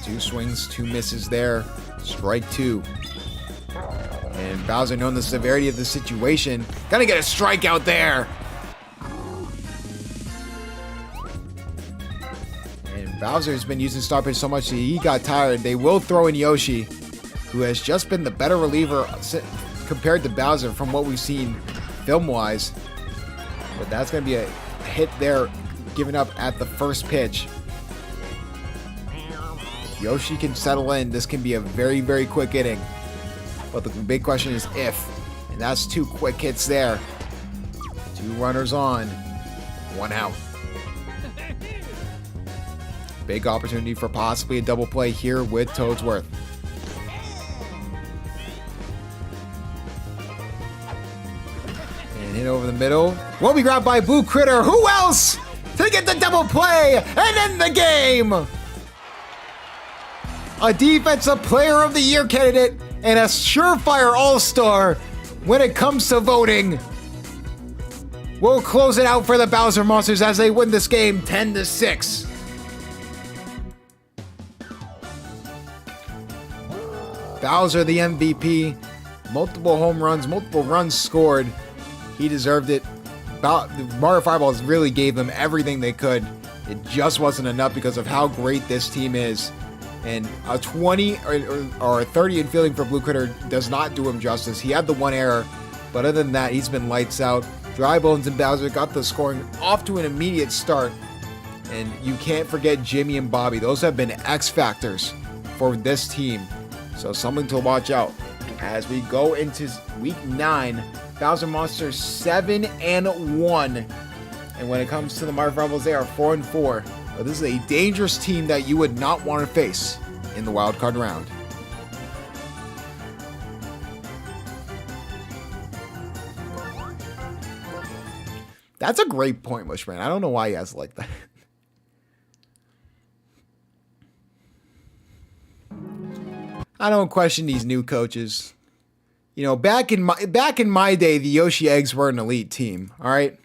Two swings, 2 misses there. Strike 2. And Bowser, knowing the severity of the situation, gonna get a strikeout there. And Bowser's been using Star Pitch so much that he got tired. They will throw in Yoshi, who has just been the better reliever compared to Bowser from what we've seen film-wise. But that's going to be a hit there, given up at the first pitch. Yoshi can settle in. This can be a very, very quick inning. But the big question is if. And that's 2 quick hits there. 2 runners on. 1 out. Big opportunity for possibly a double play here with Toadsworth. And hit over the middle. Will be grabbed by Blue Critter. Who else to get the double play and end the game? A Defensive Player of the Year candidate and a surefire all-star when it comes to voting. We'll close it out for the Bowser Monsters as they win this game 10-6. Bowser the MVP, multiple home runs, multiple runs scored. He deserved it. Mario Fireballs really gave them everything they could. It just wasn't enough because of how great this team is. And a 20 or a 30 in fielding for Blue Critter does not do him justice. He had the 1 error, but other than that, he's been lights out. Dry Bones and Bowser got the scoring off to an immediate start. And you can't forget Jimmy and Bobby. Those have been X factors for this team. So something to watch out as we go into week 9. Bowser Monsters 7-1, and when it comes to the Mario Rebels, they are 4-4. But this is a dangerous team that you would not want to face in the wild card round. That's a great point, Mushman. I don't know why he has it like that. I don't question these new coaches. You know, back in my day, the Yoshi Eggs were an elite team. All right.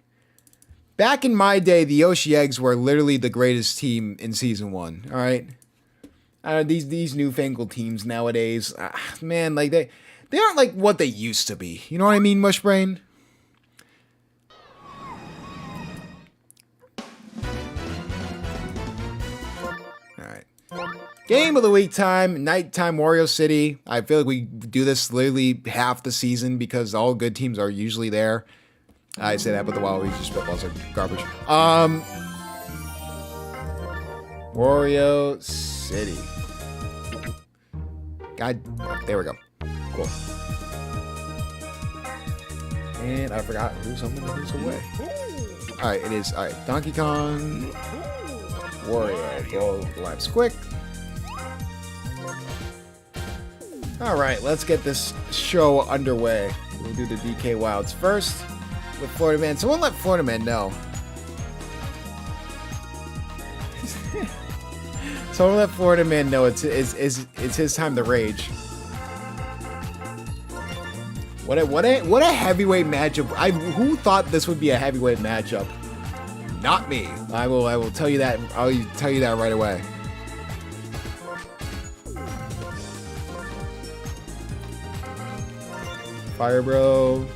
Back in my day, the Yoshi Eggs were literally the greatest team in season 1. All right. These newfangled teams nowadays, man, like they aren't like what they used to be. You know what I mean, Mushbrain? All right. Game of the week time, nighttime Wario City. I feel like we do this literally half the season because all good teams are usually there. I say that, but the Waluigi spitballs are garbage. Wario City. God, there we go. Cool. And I forgot who's something who's away. Alright, it is. Alright, Donkey Kong. Wario. Go lives quick. Alright, let's get this show underway. We'll do the DK Wilds first with Florida Man. Someone let Florida Man know. Someone let Florida Man know it's his time to rage. What a heavyweight matchup. Who thought this would be a heavyweight matchup? Not me. I will tell you that. I'll tell you that right away. Fire Bro.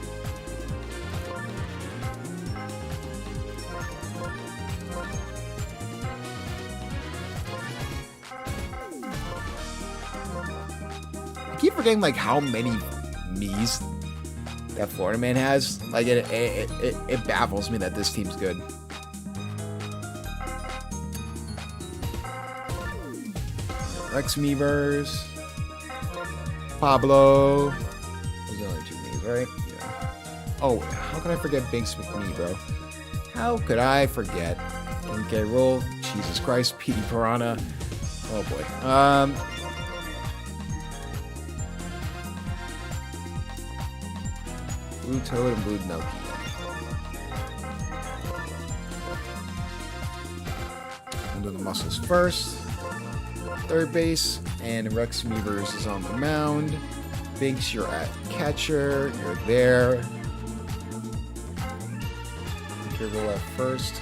I keep forgetting like how many Mii's that Florida Man has. Like it baffles me that this team's good. Rex Meavers. Pablo. Those are only 2 Mii's, right? Yeah. Oh, how could I forget Binks McMee, bro? How could I forget? Okay, roll. Jesus Christ, Petey Piranha. Oh boy. Blue Toad and Blue Noki. I'm doing the muscles first. Third base, and Rex Meavers is on the mound. Binks, you're at catcher. You're there. Dribble at first.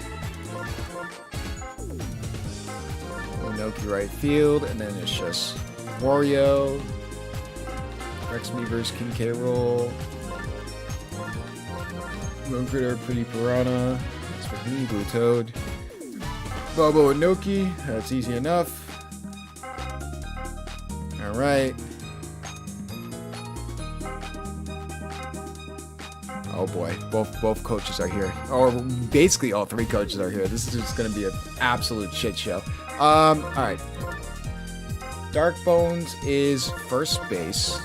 Blue Noki right field, and then it's just Wario. Rex Meavers, King K. Rool. Moon Critter, Pretty Piranha. That's for me, Blue Toad. Bobo and Noki. That's easy enough. Alright. Oh boy, both coaches are here. Or basically all three coaches are here. This is just gonna be an absolute shit show. Alright. Dark Bones is first base.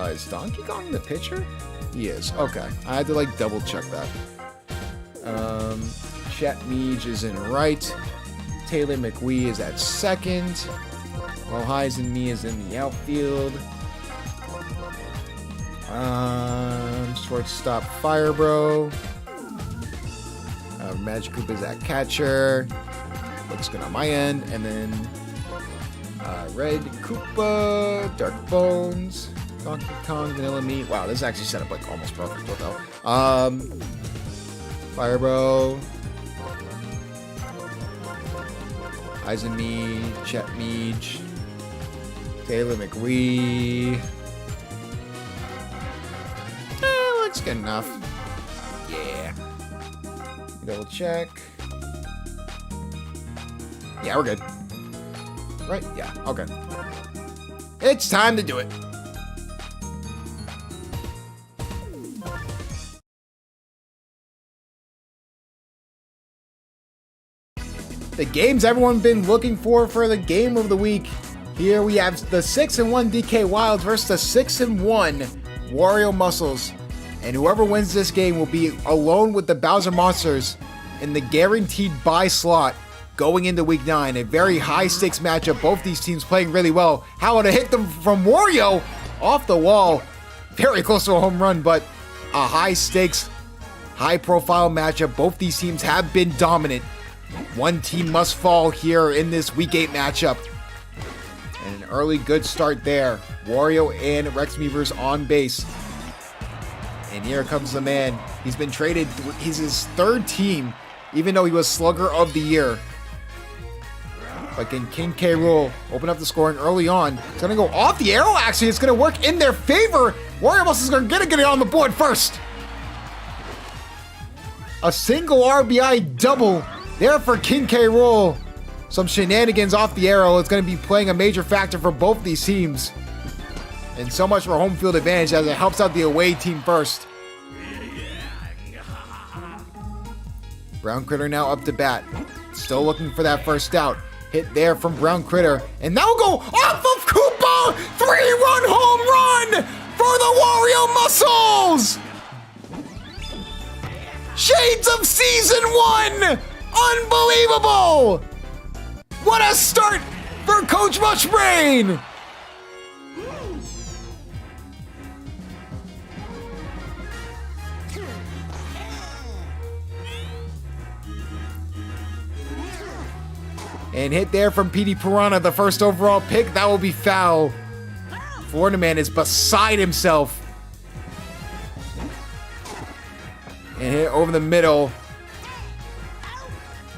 Is Donkey Kong the pitcher? He is. Okay. I had to like double check that. Chet Meej is in right. Taylor McWee is at second. While Highs and Me is in the outfield. Shortstop Firebro. Magic Koopa is at catcher. Looks good on my end. And then Red Koopa, Dark Bones, Donkey Kong, Vanilla Meat. Wow, this is actually set up like almost perfect though. Firebro, Eyes and Me, Chet Meej, Taylor McWee. Looks good enough. Yeah. Double check. Yeah, we're good. Right? Yeah, okay. It's time to do it. The games everyone been looking for the game of the week. Here we have the 6-1 DK Wilds versus the 6-1 Wario Muscles. And whoever wins this game will be alone with the Bowser Monsters in the guaranteed bye slot going into week 9. A very high stakes matchup. Both these teams playing really well. How to hit them from Wario off the wall. Very close to a home run, but a high stakes, high profile matchup. Both these teams have been dominant. One team must fall here in this week 8 matchup. And an early good start there. Wario and Rex Meavers on base. And here comes the man. He's been traded. He's his third team, even though he was Slugger of the Year. But can King K. Rool open up the scoring early on? It's going to go off the arrow, actually. It's going to work in their favor. Wario Muscles is going to get it on the board first. A single RBI double there for King K. Rool. Some shenanigans off the arrow. It's going to be playing a major factor for both these teams. And so much for home field advantage as it helps out the away team first. Brown Critter now up to bat. Still looking for that first out. Hit there from Brown Critter. And that will go off of Koopa! 3-run home run for the Wario Muscles! Shades of Season 1! Unbelievable! What a start for Coach Mushbrain! And hit there from Petey Piranha, the first overall pick. That will be foul. Florida Man is beside himself. And hit over the middle.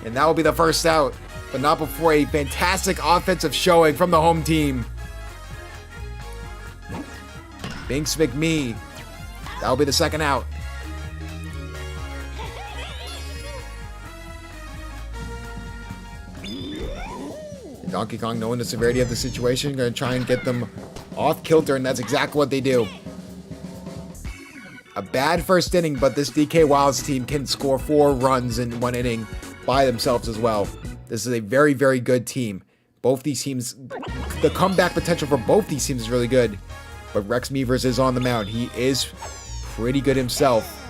And that will be the first out. But not before a fantastic offensive showing from the home team. Binks McMee. That will be the second out. Donkey Kong, knowing the severity of the situation, going to try and get them off kilter, and that's exactly what they do. A bad first inning, but this DK Wilds team can score 4 runs in 1 inning by themselves as well. This is a very, very good team. Both these teams, the comeback potential for both these teams is really good. But Rex Meavers is on the mound. He is pretty good himself.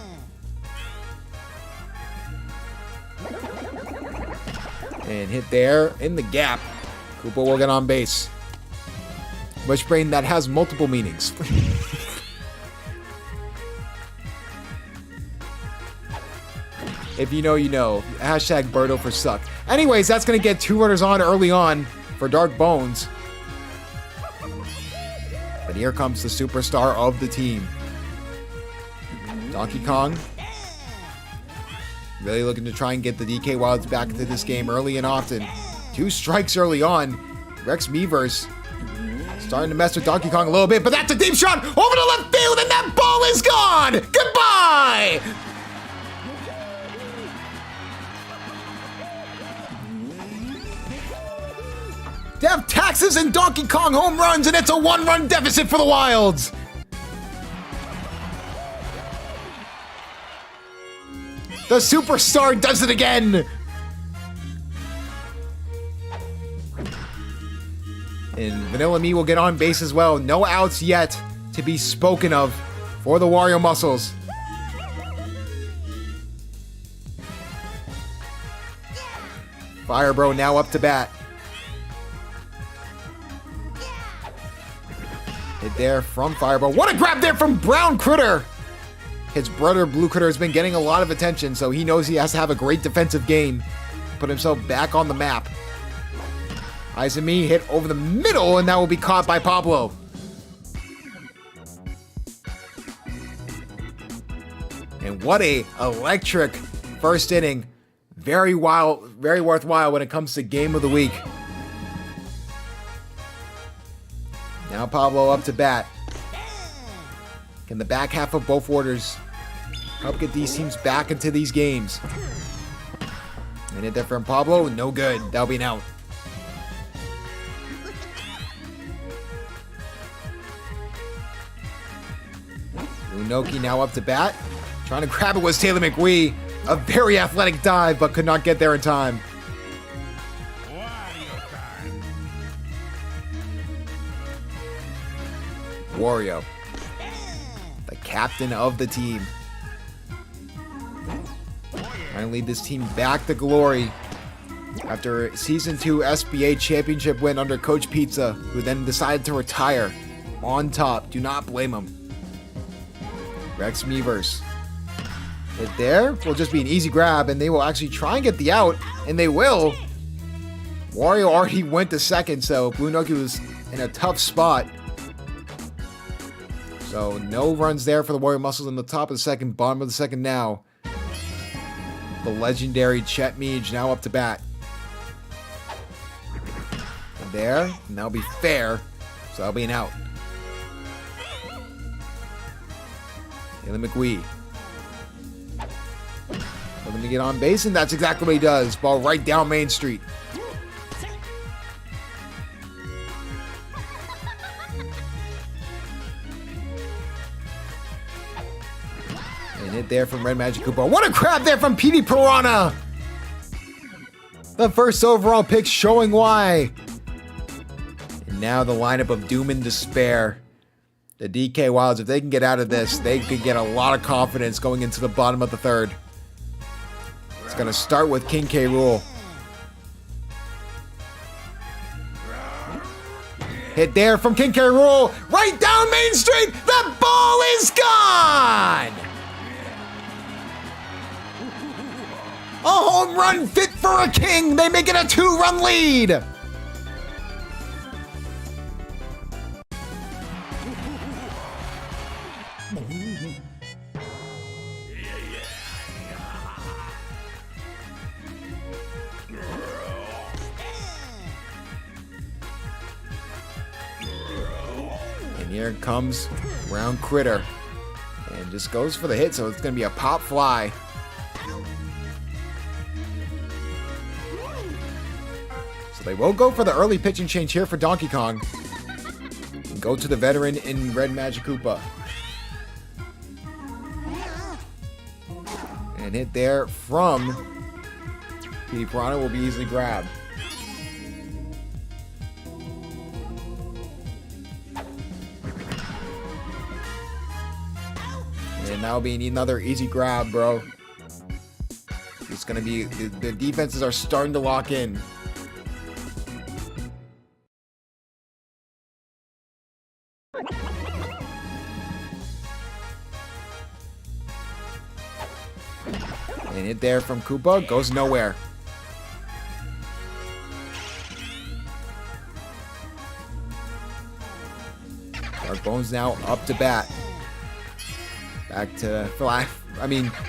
And hit there in the gap. Koopa will get on base. Mushbrain, that has multiple meanings. If you know, you know. Hashtag Birdo for suck. Anyways, that's going to get 2 runners on early on for Dark Bones. But here comes the superstar of the team. Donkey Kong. Really looking to try and get the DK Wilds back into this game early and often. 2 strikes early on. Rex Meavers Starting to mess with Donkey Kong a little bit, but that's a deep shot over the left field, and that ball is gone! Goodbye! Death taxes and Donkey Kong home runs, and it's a 1-run deficit for the Wilds! The superstar does it again! And Vanilla Me will get on base as well. No outs yet to be spoken of for the Wario Muscles. Fire Bro now up to bat. Hit there from Fire Bro. What a grab there from Brown Critter! His brother Blue Critter has been getting a lot of attention, so he knows he has to have a great defensive game. Put himself back on the map. Izumi hit over the middle, and that will be caught by Pablo. And what a electric first inning. Very worthwhile when it comes to game of the week. Now Pablo up to bat. Can the back half of both orders help get these teams back into these games? And hit there from Pablo, no good. That'll be an out. Unoki now up to bat. Trying to grab it was Taylor McWee. A very athletic dive, but could not get there in time. Wario, the captain of the team. Trying to lead this team back to glory after Season 2 SBA championship win under Coach Pizza, who then decided to retire on top. Do not blame him. Rex Meavers. Hit there will just be an easy grab, and they will actually try and get the out, and they will. Wario already went to second, so Blue Noki was in a tough spot. So no runs there for the Wario Muscles in the top of the second, bottom of the second now. The legendary Chet Meej now up to bat. And there, and that'll be fair, so that'll be an out. Taylor McWee. Looking to get on base, and that's exactly what he does. Ball right down Main Street. And hit there from Red Magic Koopa. What a grab there from PD Piranha! The first overall pick showing why. And now the lineup of Doom and Despair. The DK Wilds, if they can get out of this, they could get a lot of confidence going into the bottom of the third. It's going to start with King K. Rool. Hit there from King K. Rool. Right down Main Street. The ball is gone. A home run fit for a king. They make it a 2-run lead. Here comes Brown Critter. And just goes for the hit, so it's going to be a pop fly. So they will go for the early pitching change here for Donkey Kong. And go to the veteran in Red Magic Koopa. And hit there from PD Piranha will be easily grabbed. And that'll be another easy grab, bro. It's going to be... The defenses are starting to lock in. And hit there from Koopa. Goes nowhere. Dark Bones now up to bat. Back to,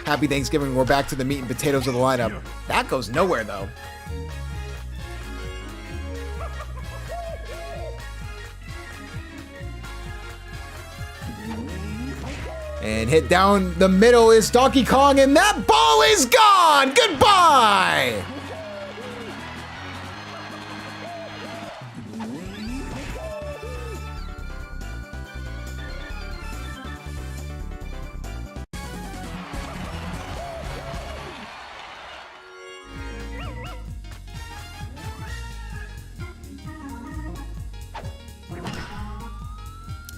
Happy Thanksgiving. We're back to the meat and potatoes of the lineup. That goes nowhere, though. And hit down the middle is Donkey Kong, and that ball is gone! Goodbye!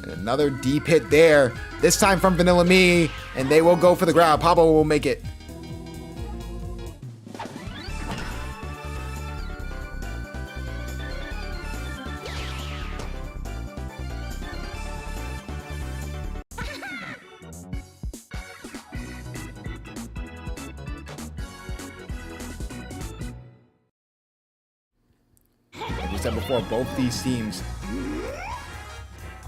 And another deep hit there, this time from Vanilla Me, and they will go for the grab. Pablo will make it. Like we said before, both these teams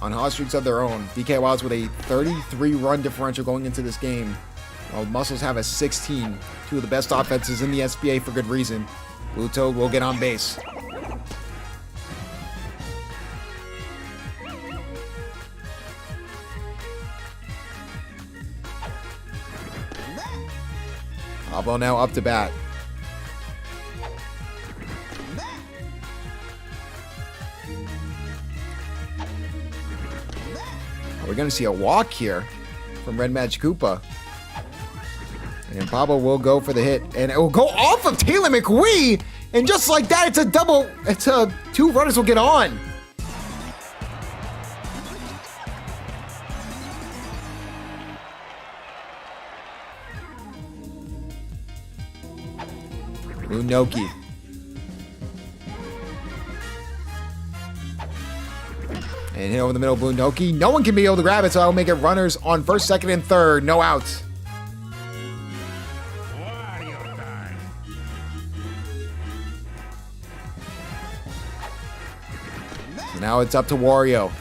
on hot streaks of their own. DK Wilds with a 33-run differential going into this game, while Muscles have a 16. Two of the best offenses in the SBA for good reason. Blue Toad will get on base. Pablo now up to bat. We're going to see a walk here from Red Magic Koopa. And Pablo will go for the hit. And it will go off of Taylor McWee. And just like that, it's a double. It's a two runners will get on. Lunoki. And hit over the middle, Blue Noki. No one can be able to grab it, so I'll make it runners on first, second, and third. No outs. So now it's up to Wario.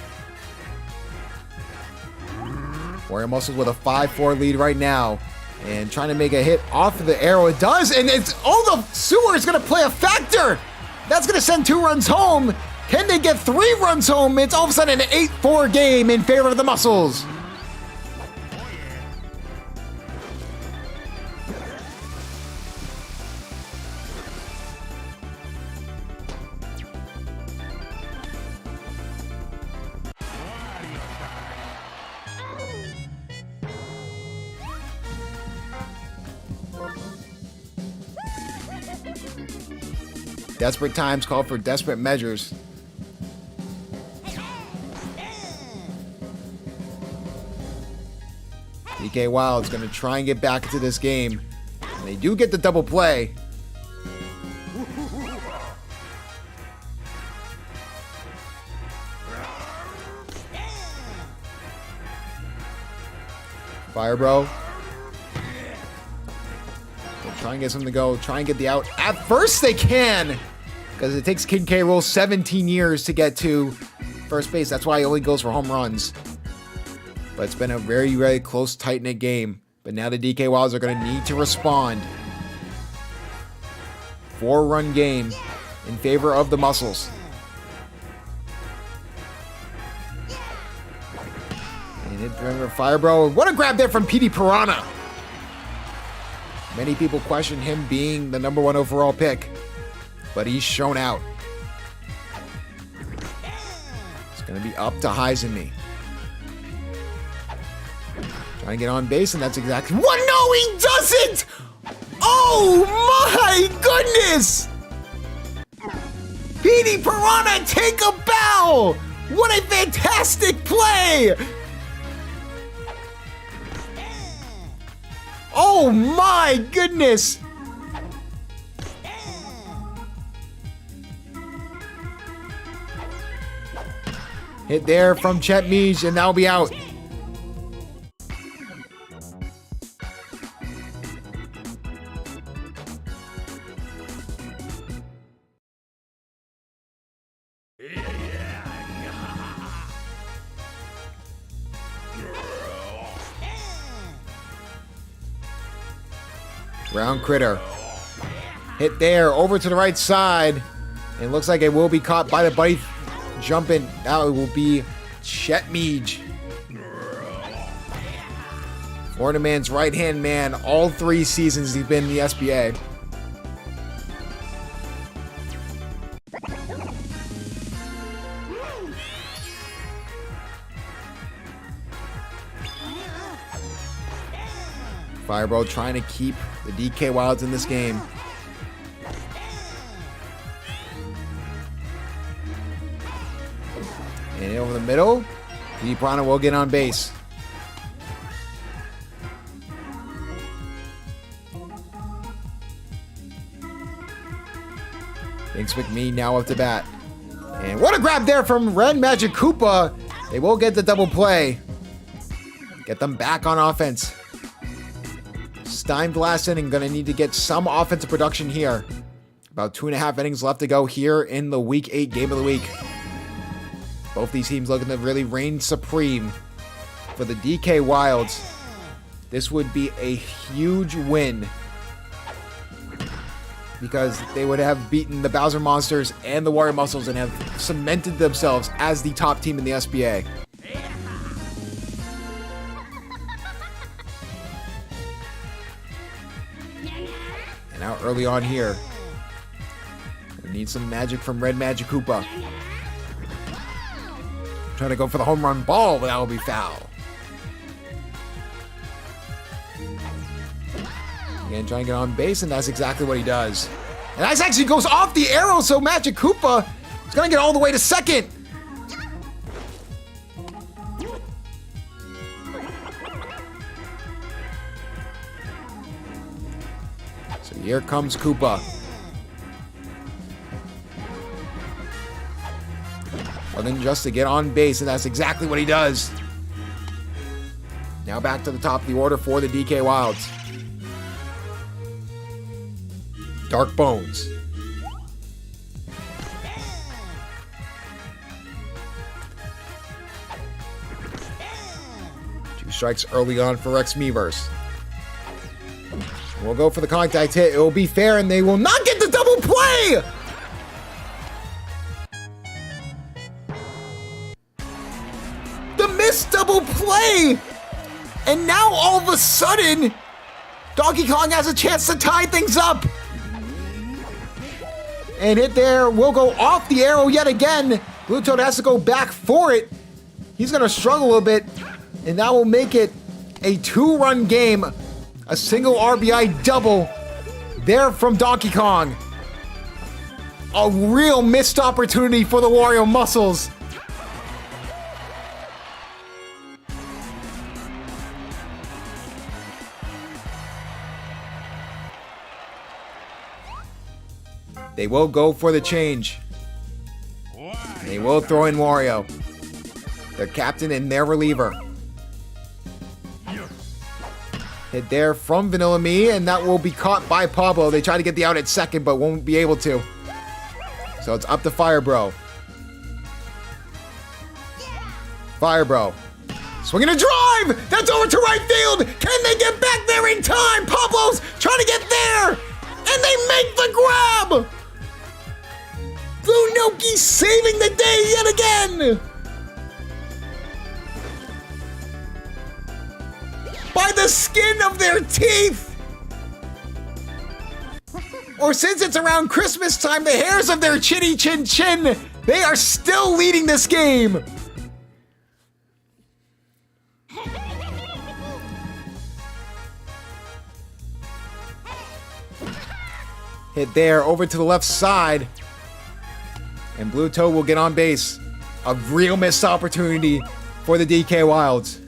Wario Muscles with a 5-4 lead right now. And trying to make a hit off of the arrow. It does, and it's the sewer is going to play a factor. That's going to send 2 runs home. Can they get 3 runs home? It's all of a sudden an 8-4 game in favor of the Muscles. Desperate times call for desperate measures. DK Wild's going to try and get back into this game. And they do get the double play. Fire Bro. They'll try and get something to go. Try and get the out. At first they can. Because it takes King K. Rool 17 years to get to first base. That's why he only goes for home runs. But it's been a very, very close, tight-knit game. But now the DK Wilds are going to need to respond. 4-run game in favor of the Muscles. And it, remember, Fire Bro. What a grab there from PD Piranha. Many people question him being the #1 overall pick. But he's shown out. It's going to be up to Heisenme. Trying to get on base, and that's exactly what. No, he doesn't! Oh my goodness! PD Piranha, take a bow! What a fantastic play! Oh my goodness! Hit there from Chet Meej, and that'll be out. Round Critter. Hit there, over to the right side. It looks like it will be caught by the buddy jumping. Now it will be Chet Meej. Florida Man's right-hand man all 3 seasons he's been in the SBA. Fireball trying to keep the DK Wilds in this game. And over the middle, Deep Rana will get on base. Thanks McMee now up to bat. And what a grab there from Red Magic Koopa. They will get the double play. Get them back on offense. Stein last inning, going to need to get some offensive production here. About 2.5 innings left to go here in the Week 8 game of the week. Both these teams looking to really reign supreme. For the DK Wilds, this would be a huge win, because they would have beaten the Bowser Monsters and the Warrior Muscles and have cemented themselves as the top team in the SBA. And now early on here, we need some magic from Red Magic Koopa. Trying to go for the home run ball, but that will be foul. Again, trying to get on base, and that's exactly what he does. And that actually goes off the arrow, so Magic Koopa is going to get all the way to second. So here comes Koopa. Well, then just to get on base, and that's exactly what he does. Now back to the top of the order for the DK Wilds. Dark Bones. 2 strikes early on for Rex Meverse. We'll go for the contact hit. It will be fair, and they will not get the double play! The missed double play! And now all of a sudden, Donkey Kong has a chance to tie things up. And hit there will go off the arrow yet again. Blue Toad has to go back for it. He's going to struggle a little bit, and that will make it a 2-run game. A single RBI double there from Donkey Kong. A real missed opportunity for the Wario Muscles. They will go for the change. They will throw in Wario, their captain and their reliever. Hit there from Vanilla Me, and that will be caught by Pablo. They try to get the out at second, but won't be able to. So it's up to Firebro. Firebro. Swinging a drive! That's over to right field! Can they get back there in time? Pablo's trying to get there! And they make the grab! Blue Noki saving the day yet again! By the skin of their teeth! Or since it's around Christmas time, the hairs of their chinny chin chin, they are still leading this game! Hit there, over to the left side. And Blue Toad will get on base. A real missed opportunity for the DK Wilds.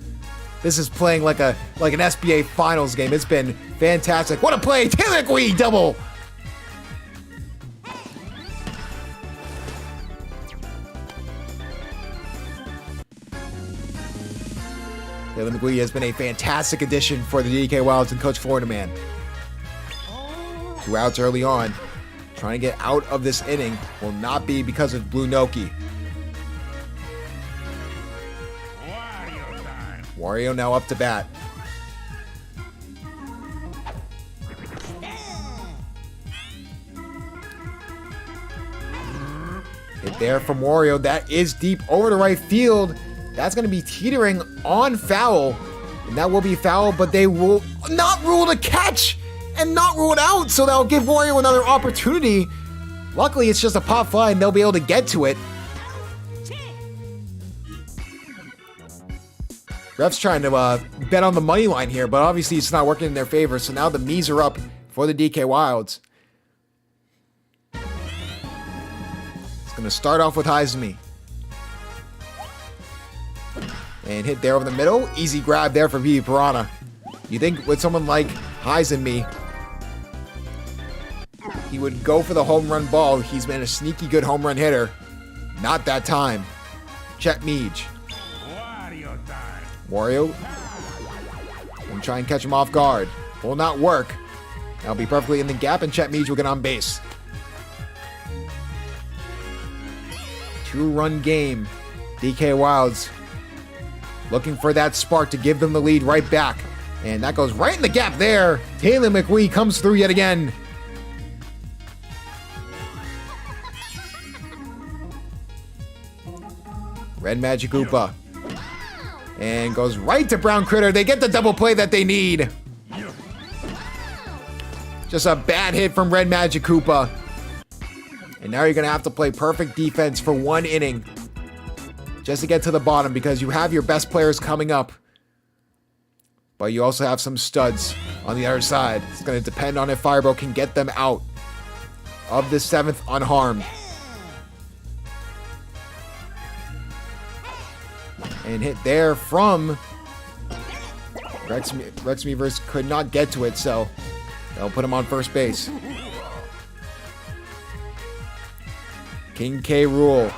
This is playing like an SBA Finals game. It's been fantastic. What a play! Taylor McQueen double! Taylor McQueen has been a fantastic addition for the DK Wilds and Coach Florida Man. 2 outs early on. Trying to get out of this inning will not be because of Blue Noki. Wario now up to bat. Hit there from Wario. That is deep over to right field. That's going to be teetering on foul. And that will be foul, but they will not rule the catch and not rule it out. So that'll give Wario another opportunity. Luckily, it's just a pop fly and they'll be able to get to it. Ref's trying to bet on the money line here, but obviously it's not working in their favor. So now the Mii's are up for the DK Wilds. It's going to start off with Heizumi. And hit there over the middle. Easy grab there for BB Piranha. You think with someone like Heizumi, he would go for the home run ball. He's been a sneaky good home run hitter. Not that time. Chet Meej. Wario. And try and catch him off guard. Will not work. That'll be perfectly in the gap and Chet Meej will get on base. 2-run game. DK Wilds looking for that spark to give them the lead right back. And that goes right in the gap there. Taylor McWee comes through yet again. Red Magic Koopa. And goes right to Brown Critter. They get the double play that they need. Just a bad hit from Red Magic Koopa. And now you're going to have to play perfect defense for 1 inning. Just to get to the bottom because you have your best players coming up. But you also have some studs on the other side. It's going to depend on if Firebro can get them out of the 7th unharmed. And hit there from Rex Meavers could not get to it, so they'll put him on first base. King K. Rool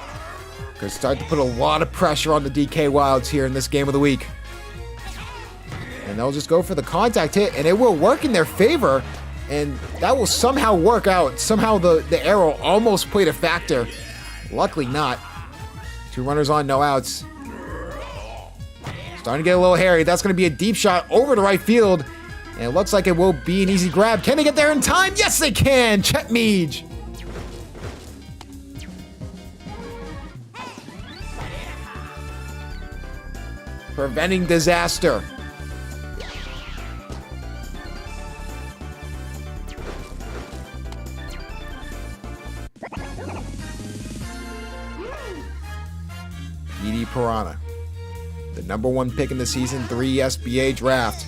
could start to put a lot of pressure on the DK Wilds here in this game of the week. And they'll just go for the contact hit, and it will work in their favor, and that will somehow work out. Somehow the arrow almost played a factor. Luckily not. 2 runners on, no outs. Starting to get a little hairy. That's going to be a deep shot over to right field. And it looks like it will be an easy grab. Can they get there in time? Yes, they can. Chet Meej. Preventing disaster. BB Piranha. The #1 pick in the Season 3 SBA draft.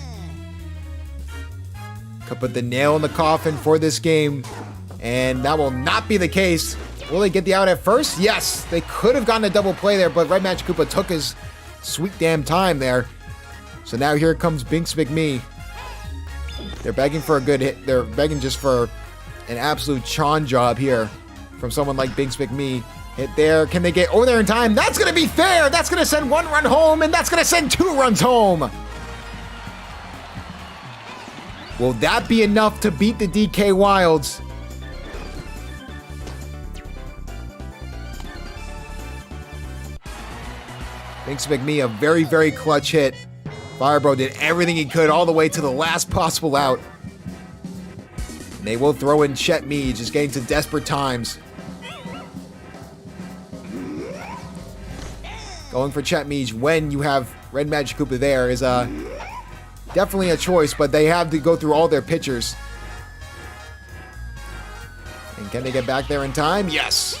Could put the nail in the coffin for this game. And that will not be the case. Will they get the out at first? Yes. They could have gotten a double play there, but Red Magic Koopa took his sweet damn time there. So now here comes Binks McMee. They're begging for a good hit. They're begging just for an absolute Chon job here from someone like Binks McMee. Hit there. Can they get over there in time? That's going to be fair. That's going to send 1 run home, and that's going to send 2 runs home. Will that be enough to beat the DK Wilds? Binks McMee, a very, very clutch hit. Firebro did everything he could all the way to the last possible out. And they will throw in Chet Meej, just getting to desperate times. Going for Chet Meej when you have Red Magic Koopa there is definitely a choice, but they have to go through all their pitchers. And can they get back there in time? Yes.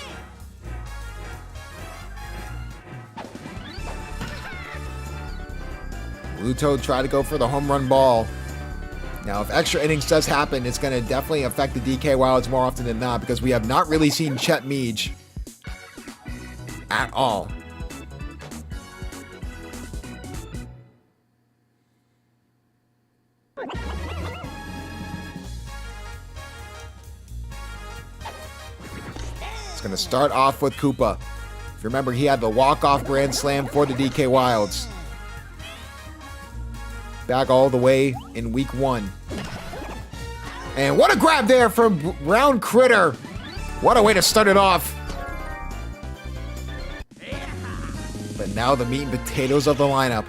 Luto tried to go for the home run ball. Now, if extra innings does happen, it's going to definitely affect the DK Wilds more often than not because we have not really seen Chet Meej at all. It's going to start off with Koopa. If you remember, he had the walk-off grand slam for the DK Wilds. Back all the way in week 1. And what a grab there from Brown Critter. What a way to start it off. But now the meat and potatoes of the lineup.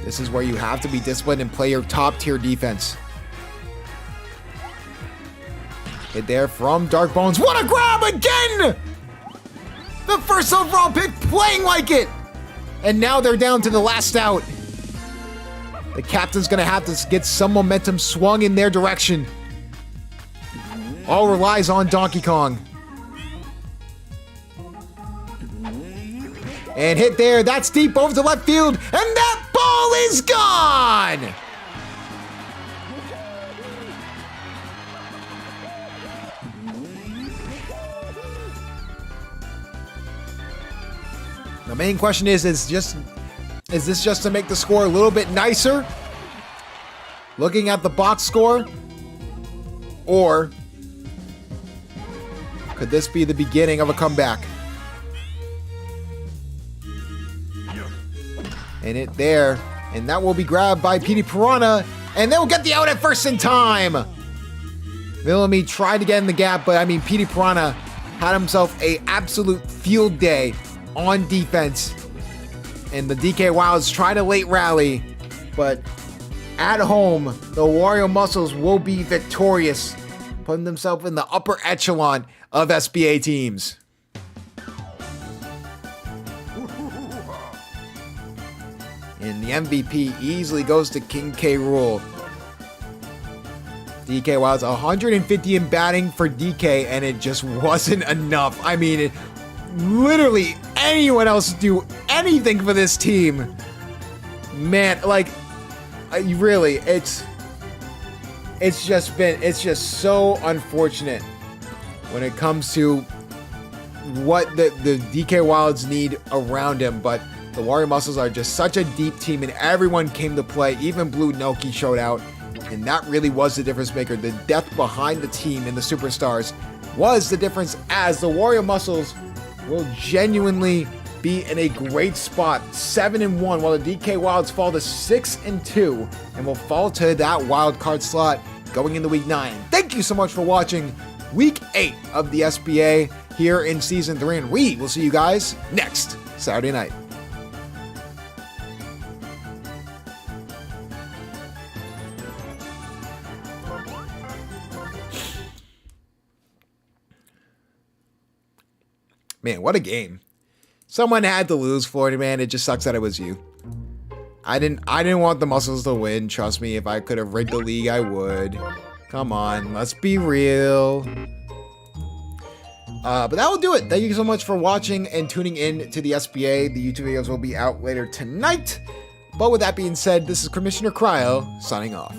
This is where you have to be disciplined and play your top-tier defense. Hit there from Dark Bones. What a grab again! The first overall pick playing like it! And now they're down to the last out. The captain's gonna have to get some momentum swung in their direction. All relies on Donkey Kong. And hit there, that's deep over to left field, and that ball is gone! The main question is this just to make the score a little bit nicer? Looking at the box score? Or could this be the beginning of a comeback? And it there, and that will be grabbed by Petey Piranha, and they'll get the out at first in time. Villamy tried to get in the gap, but I mean, Petey Piranha had himself a absolute field day on defense. And the DK Wilds tried a late rally, but at home, the Wario Muscles will be victorious, putting themselves in the upper echelon of SBA teams. And the MVP easily goes to King K. Rool. DK Wilds 150 in batting for DK, and it just wasn't enough. I mean, literally anyone else do anything for this team. Man, like, really, it's just so unfortunate when it comes to what the DK Wilds need around him, but the Wario Muscles are just such a deep team, and everyone came to play. Even Blue Noki showed out, and that really was the difference maker. The depth behind the team and the superstars was the difference, as the Wario Muscles will genuinely be in a great spot, 7-1, while the DK Wilds fall to 6-2, and will fall to that wild card slot going into Week 9. Thank you so much for watching Week 8 of the SBA here in Season 3, and we will see you guys next Saturday night. Man, what a game. Someone had to lose, Florida man. It just sucks that it was you. I didn't want the Muscles to win. Trust me, if I could have rigged the league, I would. Come on, let's be real. But that will do it. Thank you so much for watching and tuning in to the SBA. The YouTube videos will be out later tonight. But with that being said, this is Commissioner Cryo signing off.